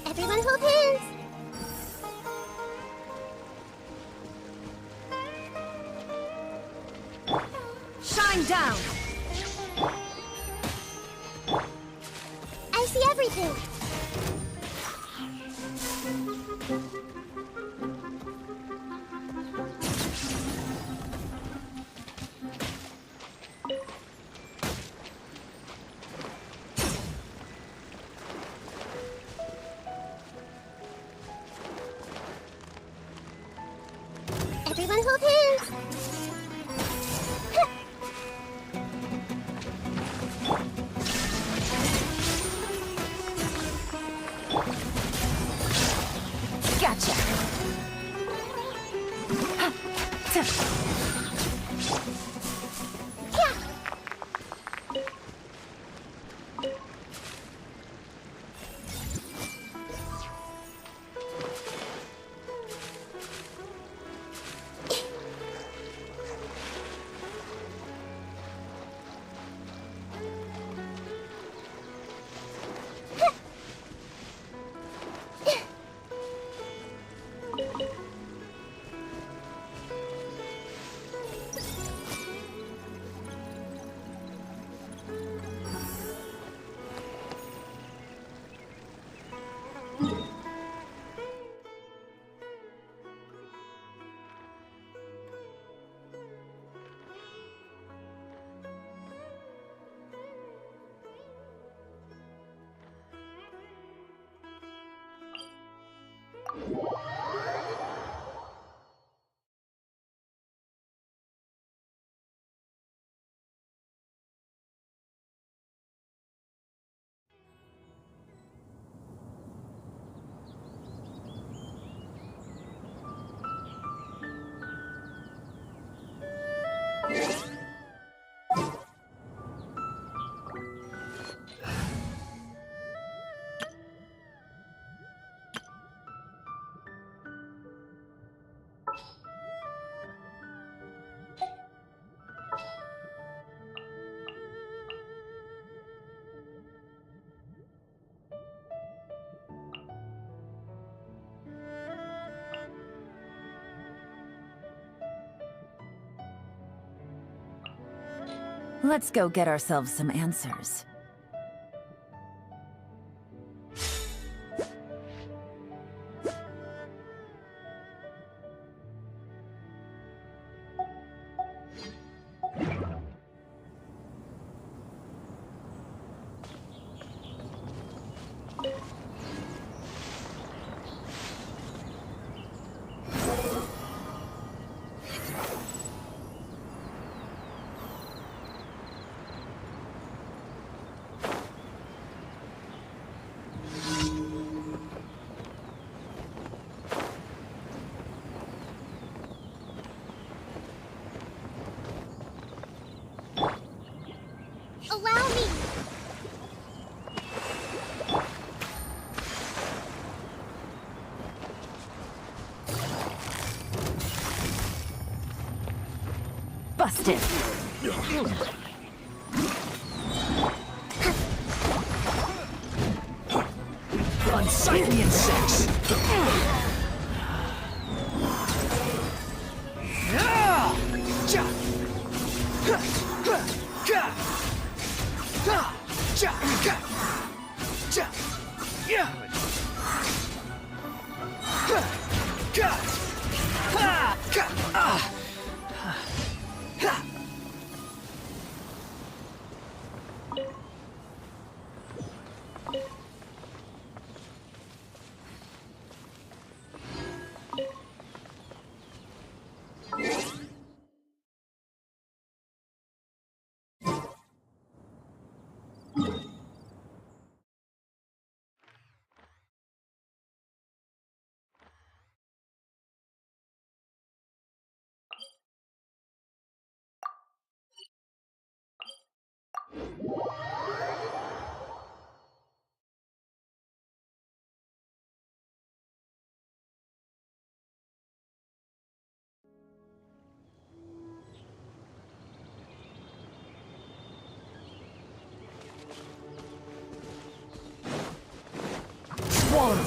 Everyone hold hands. Shine down! I see everything. Everyone hold hands. Gotcha! Let's go get ourselves some answers. Allow me. Busted! Unsightly insects!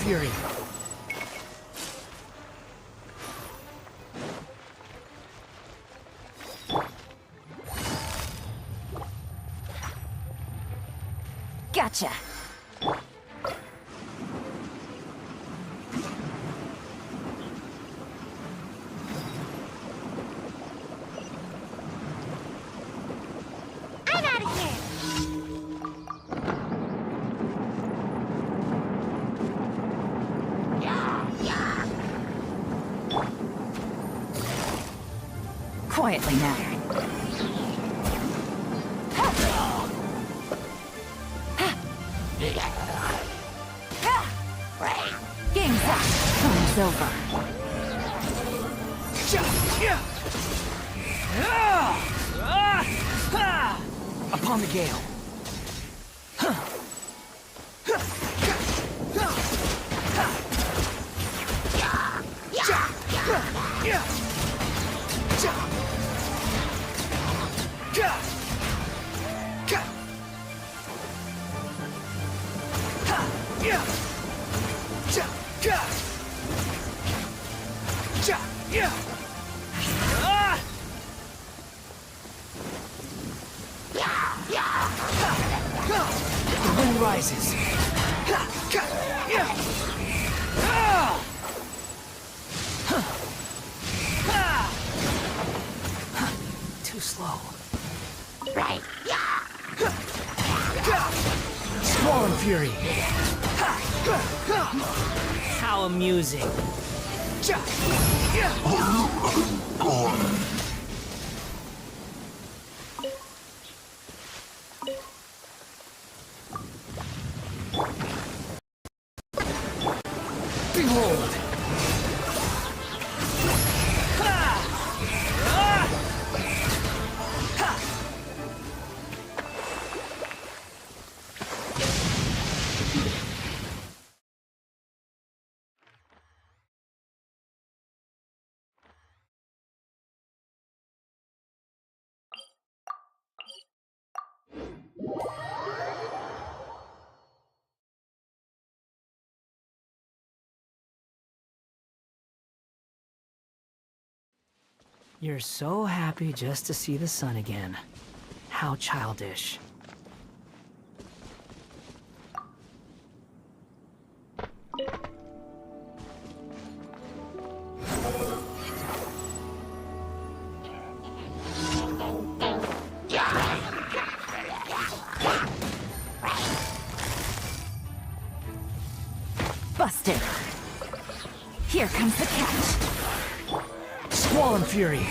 fury. Gotcha. I'm out of here. Quietly now. Game's up. Time's over. Upon the gale. The wind rises. Too slow. Right. Swollen fury. How amusing. Behold! You're so happy just to see the sun again. How childish. Busted. Here comes the catch. Swollen fury.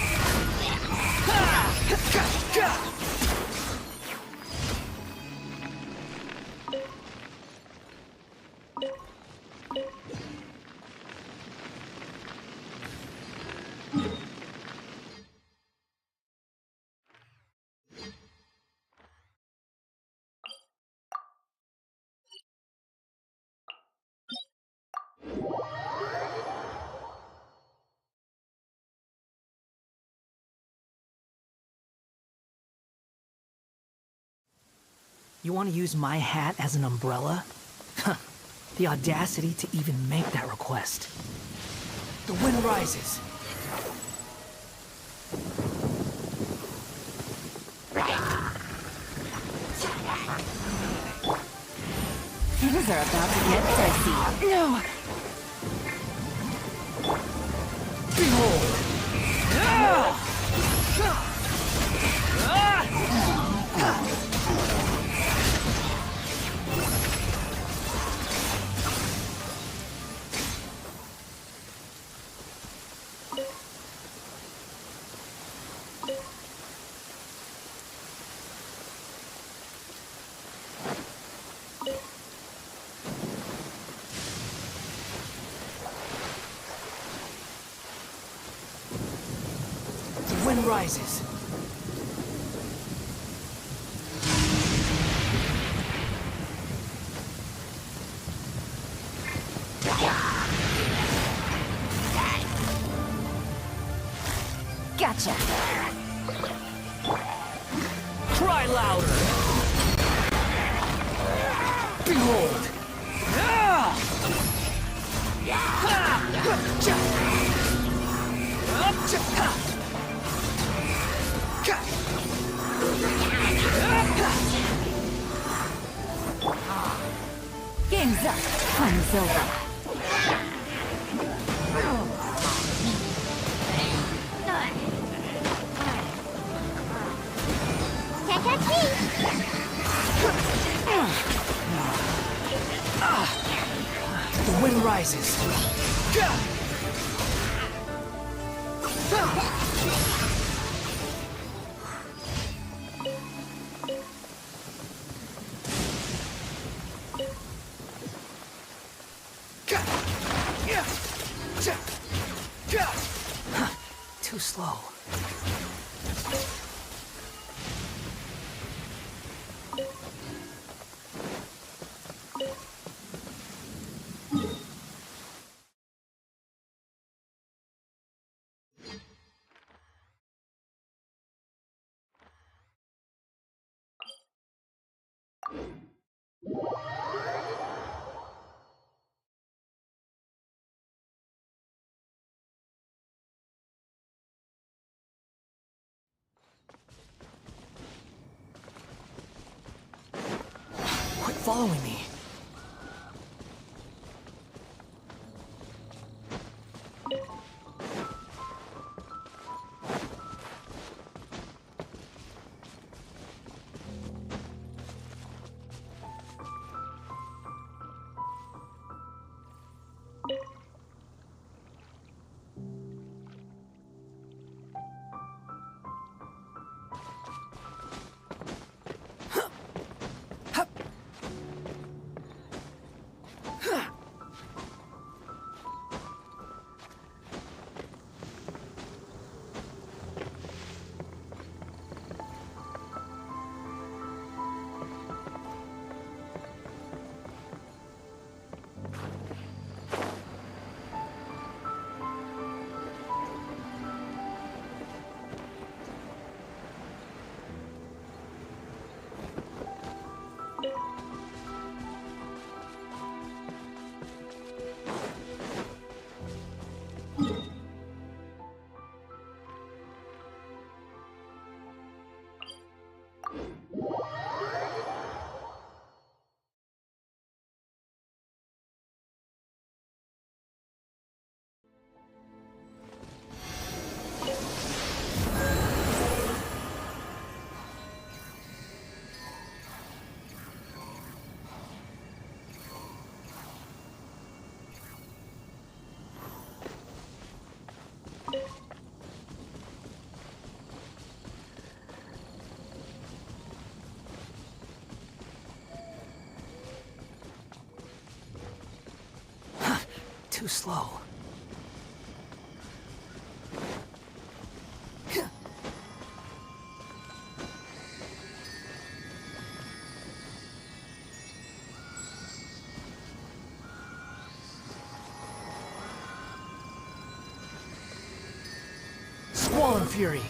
You want to use my hat as an umbrella? The audacity to even make that request. The wind rises. Things are about to get dicey. No! Behold! The wind rises. Gotcha. Cry louder. Behold. Game's up. Time's over. The wind rises. Too slow. Quit following me. Too slow. Squall Fury.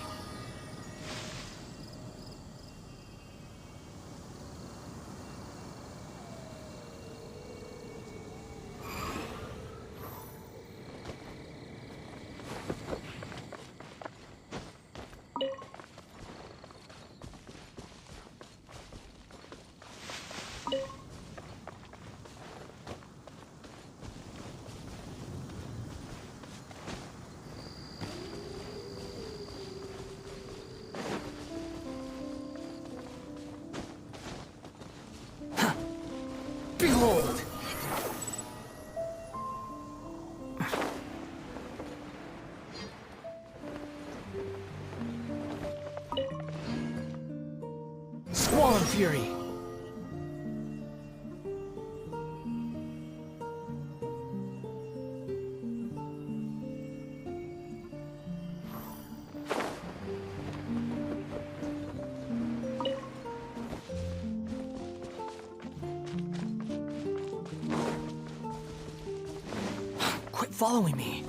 Behold! Squall Fury! Quit following me.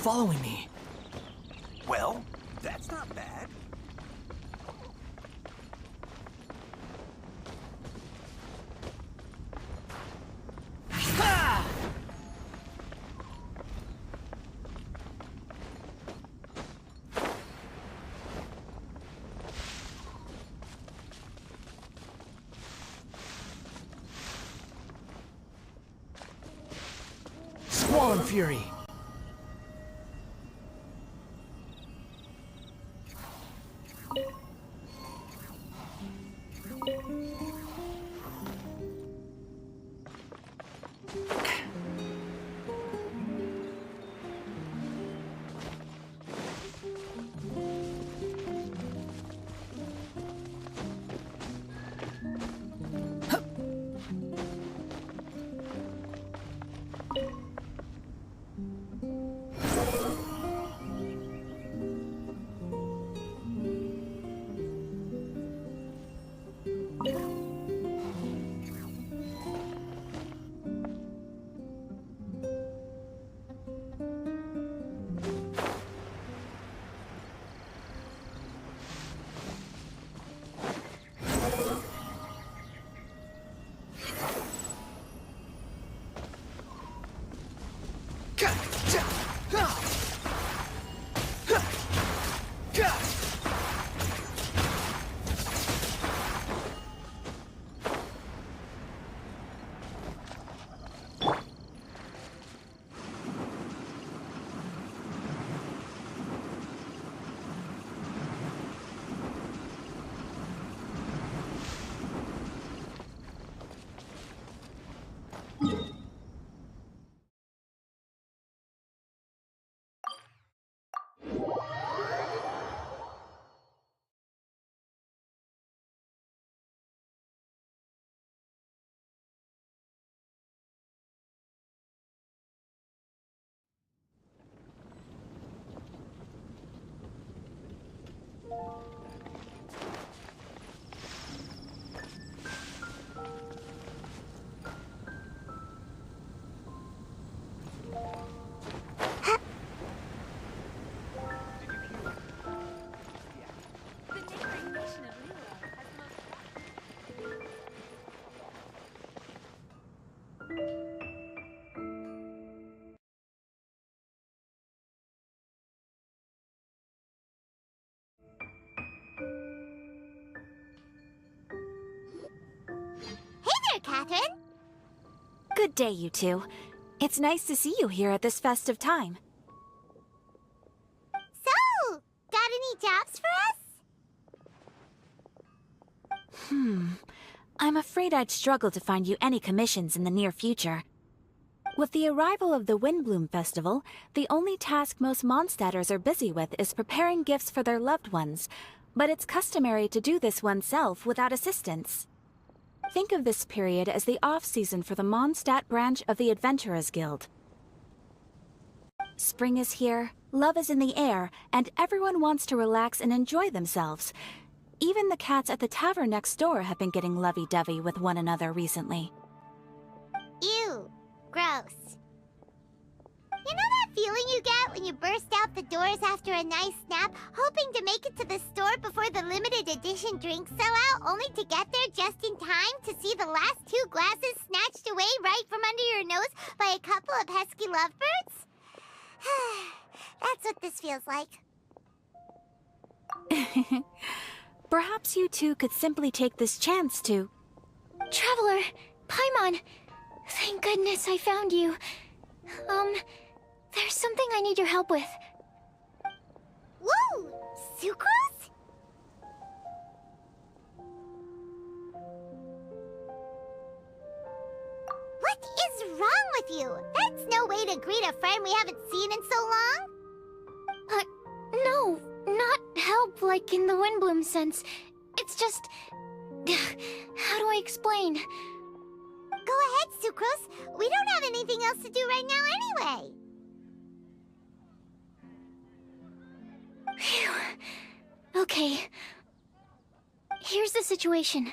following me. Well, that's not bad. Ha! Squall and Fury. Catherine? Good day, you two. It's nice to see you here at this festive time. So, got any jobs for us? I'm afraid I'd struggle to find you any commissions in the near future. With the arrival of the Windbloom Festival, the only task most Mondstadters are busy with is preparing gifts for their loved ones, but it's customary to do this oneself without assistance. Think of this period as the off-season for the Mondstadt branch of the Adventurers Guild. Spring is here, love is in the air, and everyone wants to relax and enjoy themselves. Even the cats at the tavern next door have been getting lovey-dovey with one another recently. Ew. Gross. You know that feeling you get when you burst out the doors after a nice nap, hoping to make it to the store before the limited edition drinks sell out, only to get there just in time to see the last 2 glasses snatched away right from under your nose by a couple of pesky lovebirds? That's what this feels like. Perhaps you two could simply take this chance to... Traveler, Paimon, thank goodness I found you. There's something I need your help with. Woo! Sucrose? What is wrong with you? That's no way to greet a friend we haven't seen in so long. No, not help like in the Windbloom sense. It's just... How do I explain? Go ahead, Sucrose. We don't have anything else to do right now anyway. Phew. Okay. Here's the situation.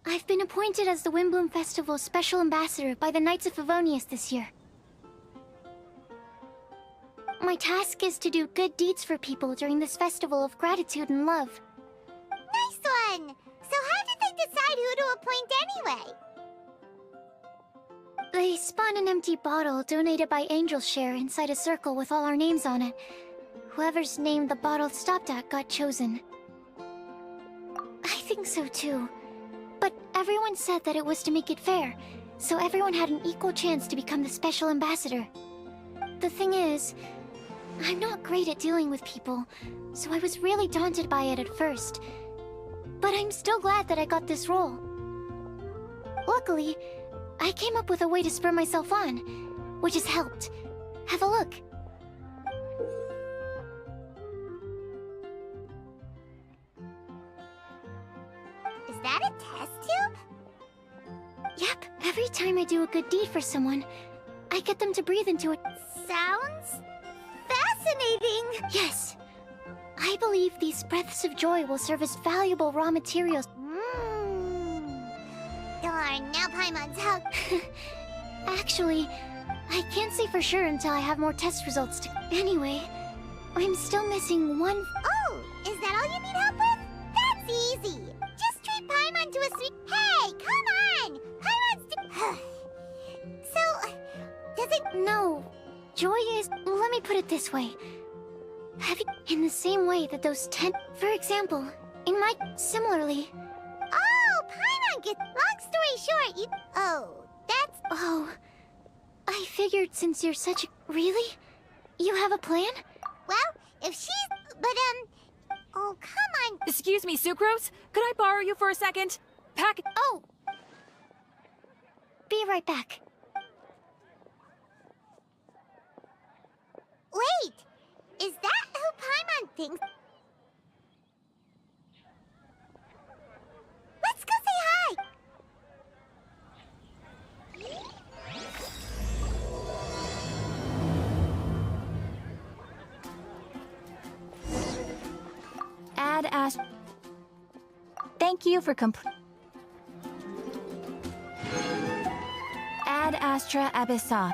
I've been appointed as the Windbloom Festival's special ambassador by the Knights of Favonius this year. My task is to do good deeds for people during this festival of gratitude and love. Nice one! So how did they decide who to appoint anyway? They spun an empty bottle donated by Angel's Share inside a circle with all our names on it. Whoever's name the bottle stopped at got chosen. I think so too. But everyone said that it was to make it fair, so everyone had an equal chance to become the special ambassador. The thing is, I'm not great at dealing with people, so I was really daunted by it at first. But I'm still glad that I got this role. Luckily, I came up with a way to spur myself on, which has helped. Have a look. Is that a test tube? Yep, every time I do a good deed for someone, I get them to breathe into it. Sounds fascinating! Yes. I believe these breaths of joy will serve as valuable raw materials. Darn, now Paimon's hooked. Actually, I can't say for sure until I have more test results to... Anyway, I'm still missing one... Oh, is that all you need help with? That's easy. Just treat Paimon to a sweet... Hey, come on! Paimon's... So, does it... No. Joy is... Let me put it this way. Have you... In the same way that those 10... For example, in my... Similarly... Oh, Paimon gets... Long story short, you... Oh, that's... Oh... I figured since you're such a... Really? You have a plan? Well, if she's... But, Oh, come on... Excuse me, Sucrose? Could I borrow you for a second? Oh! Be right back. Wait! Is that who Paimon thinks? Let's go say hi! Add Ash. Thank you for Add Astra Abyssa.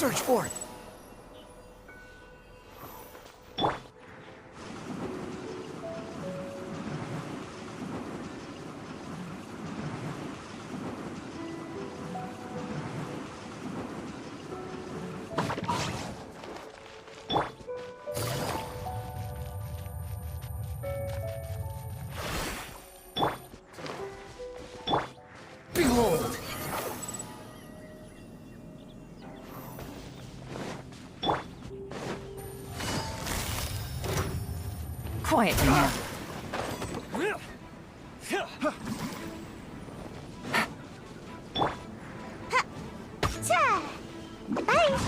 search for it. Behold! Quiet now. Bye.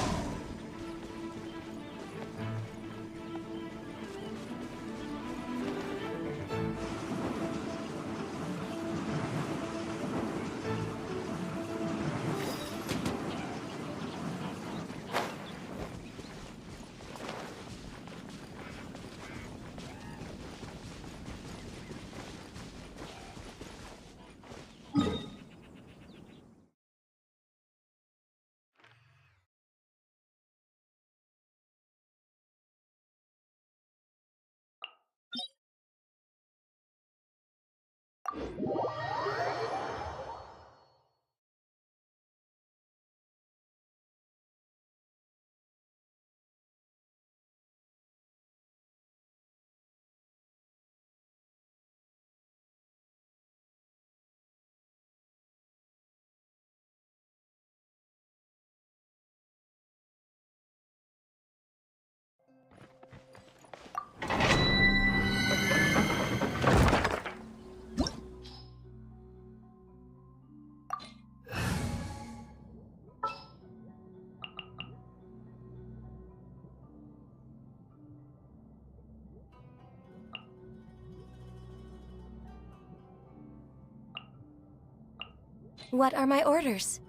What are my orders?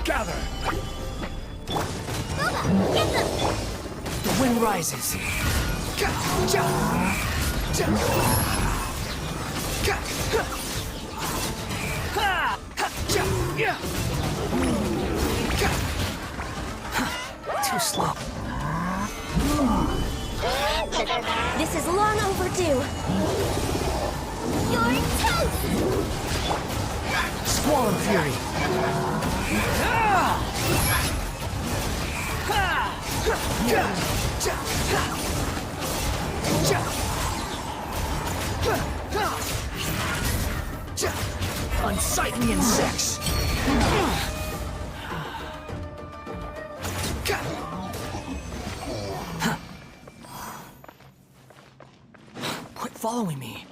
Gather! The wind rises. Too slow. This is long overdue. You're toast! Squall Fury. Unsightly insects. Quit following me.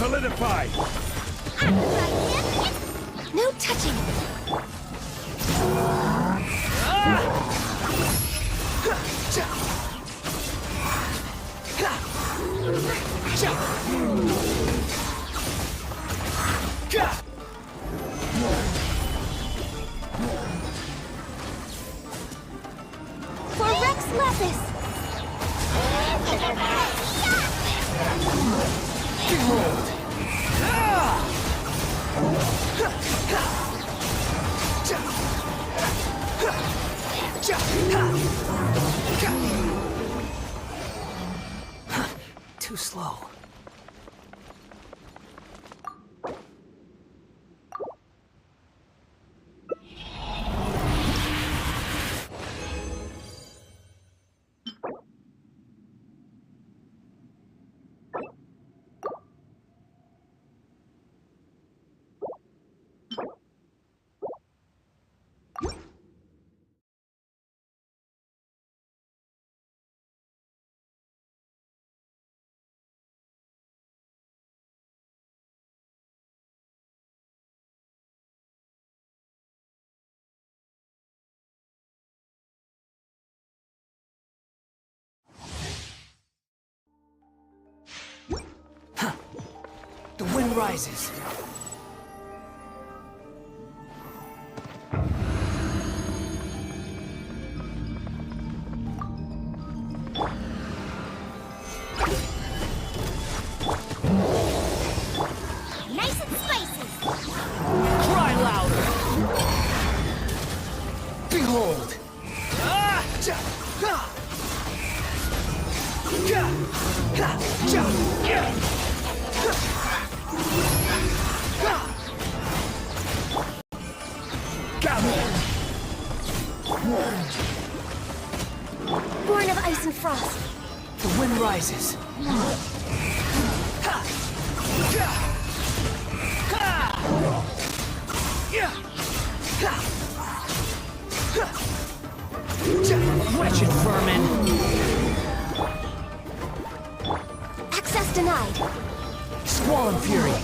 Solidify! No touching! For Rex Lapis! Too slow. The wind rises. Nice and spicy! Cry louder! Behold! Born of ice and frost. The wind rises. Wretched vermin! Access denied. Squall and fury!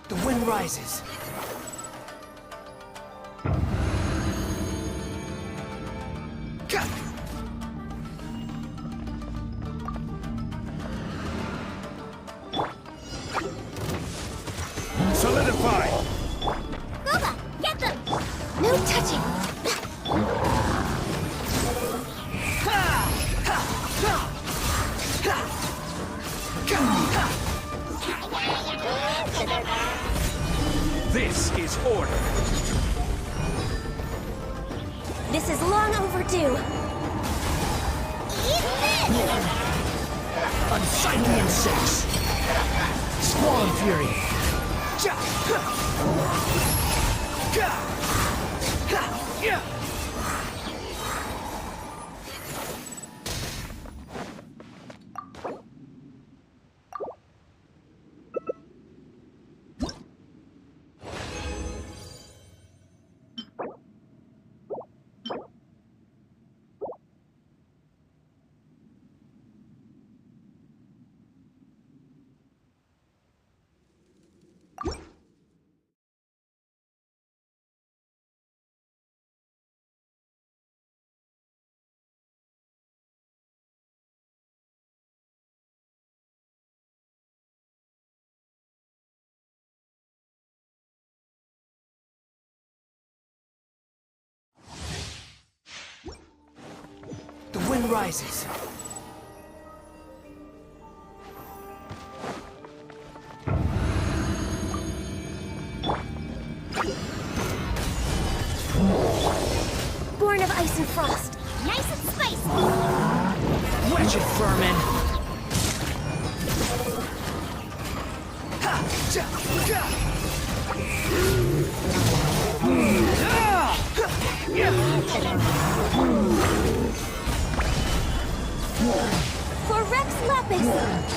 The wind rises. Solidify! Guba, get them! No touching! This is order. This is long overdue. Eat this! Unsightly insects! Squall and fury! wind rises. Born of ice and frost. Nice and spicy. Wretched vermin! For Rex Lapis!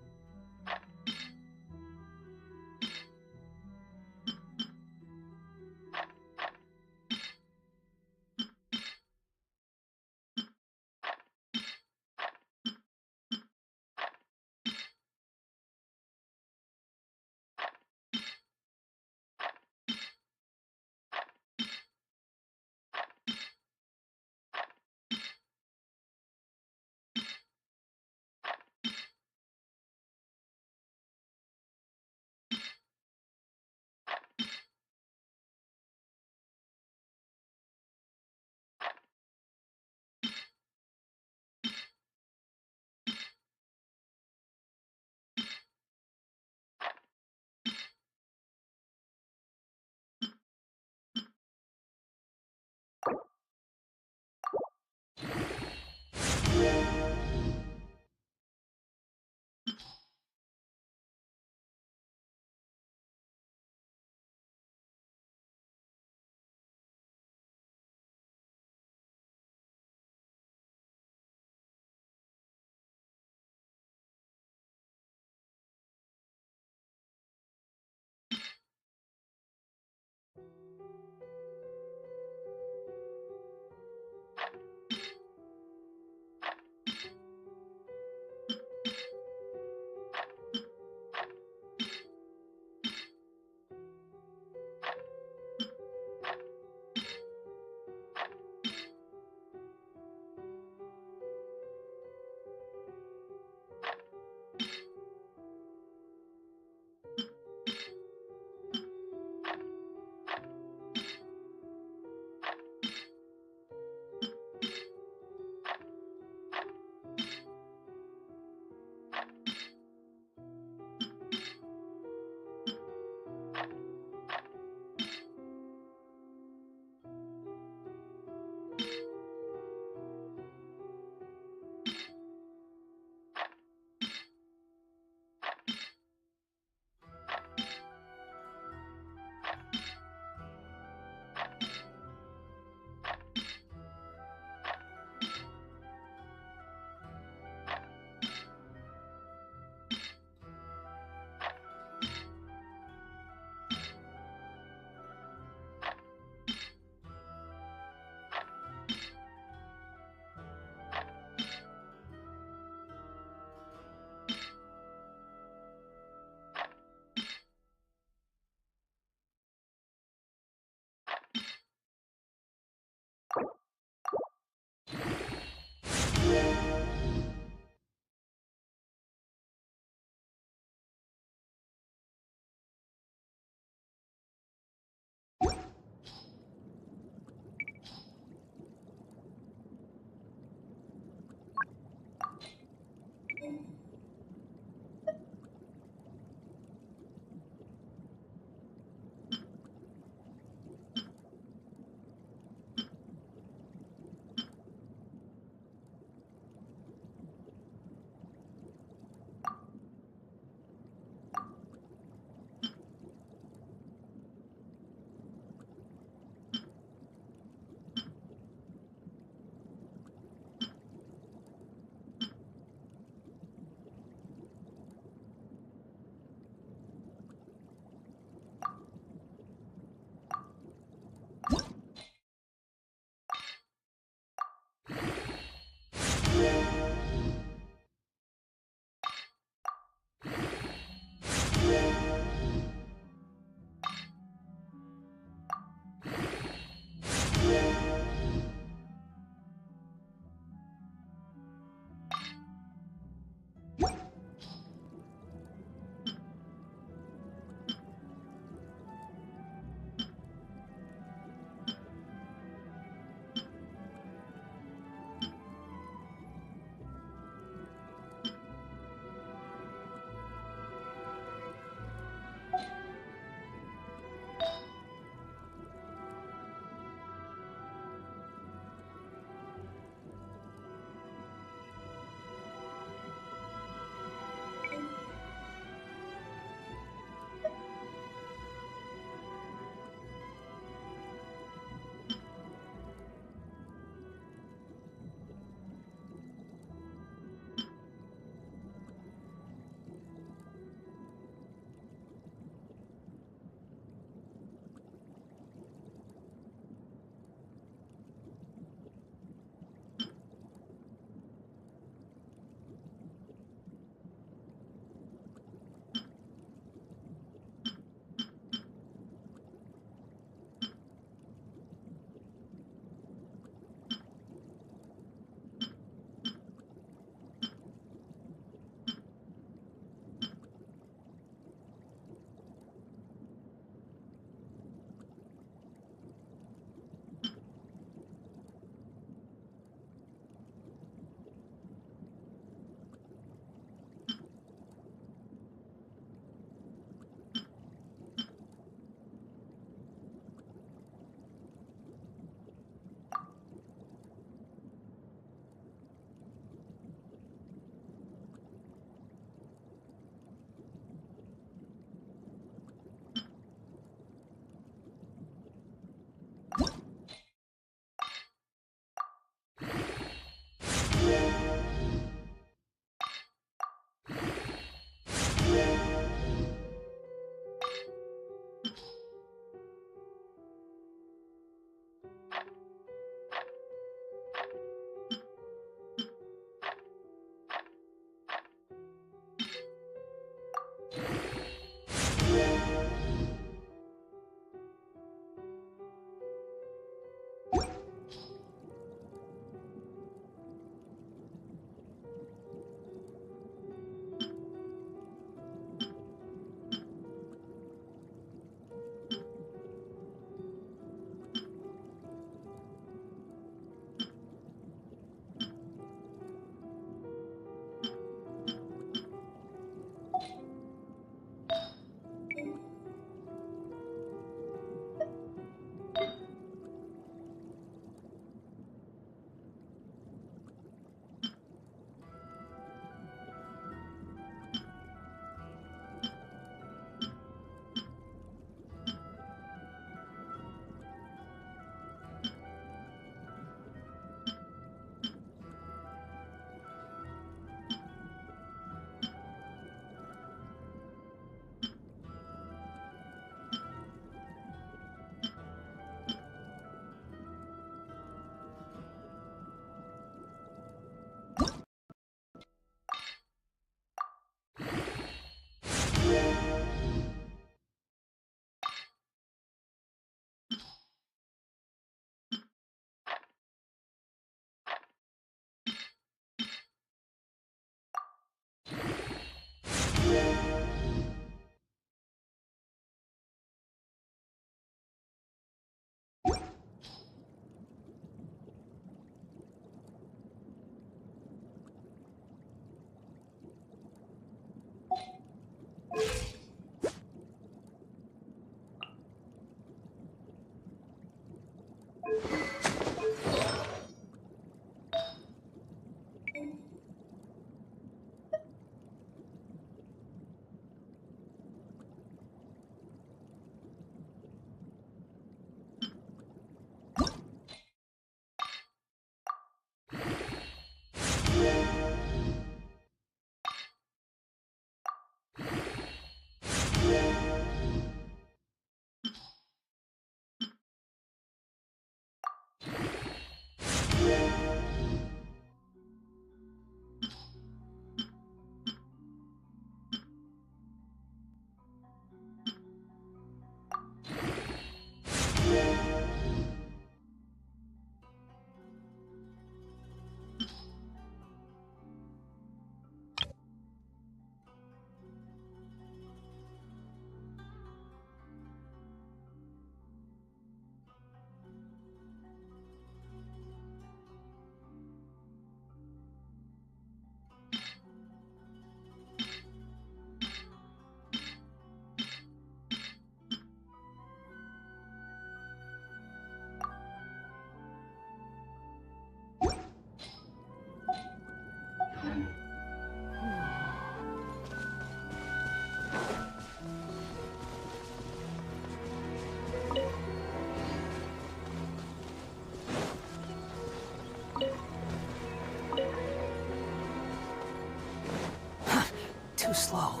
slow.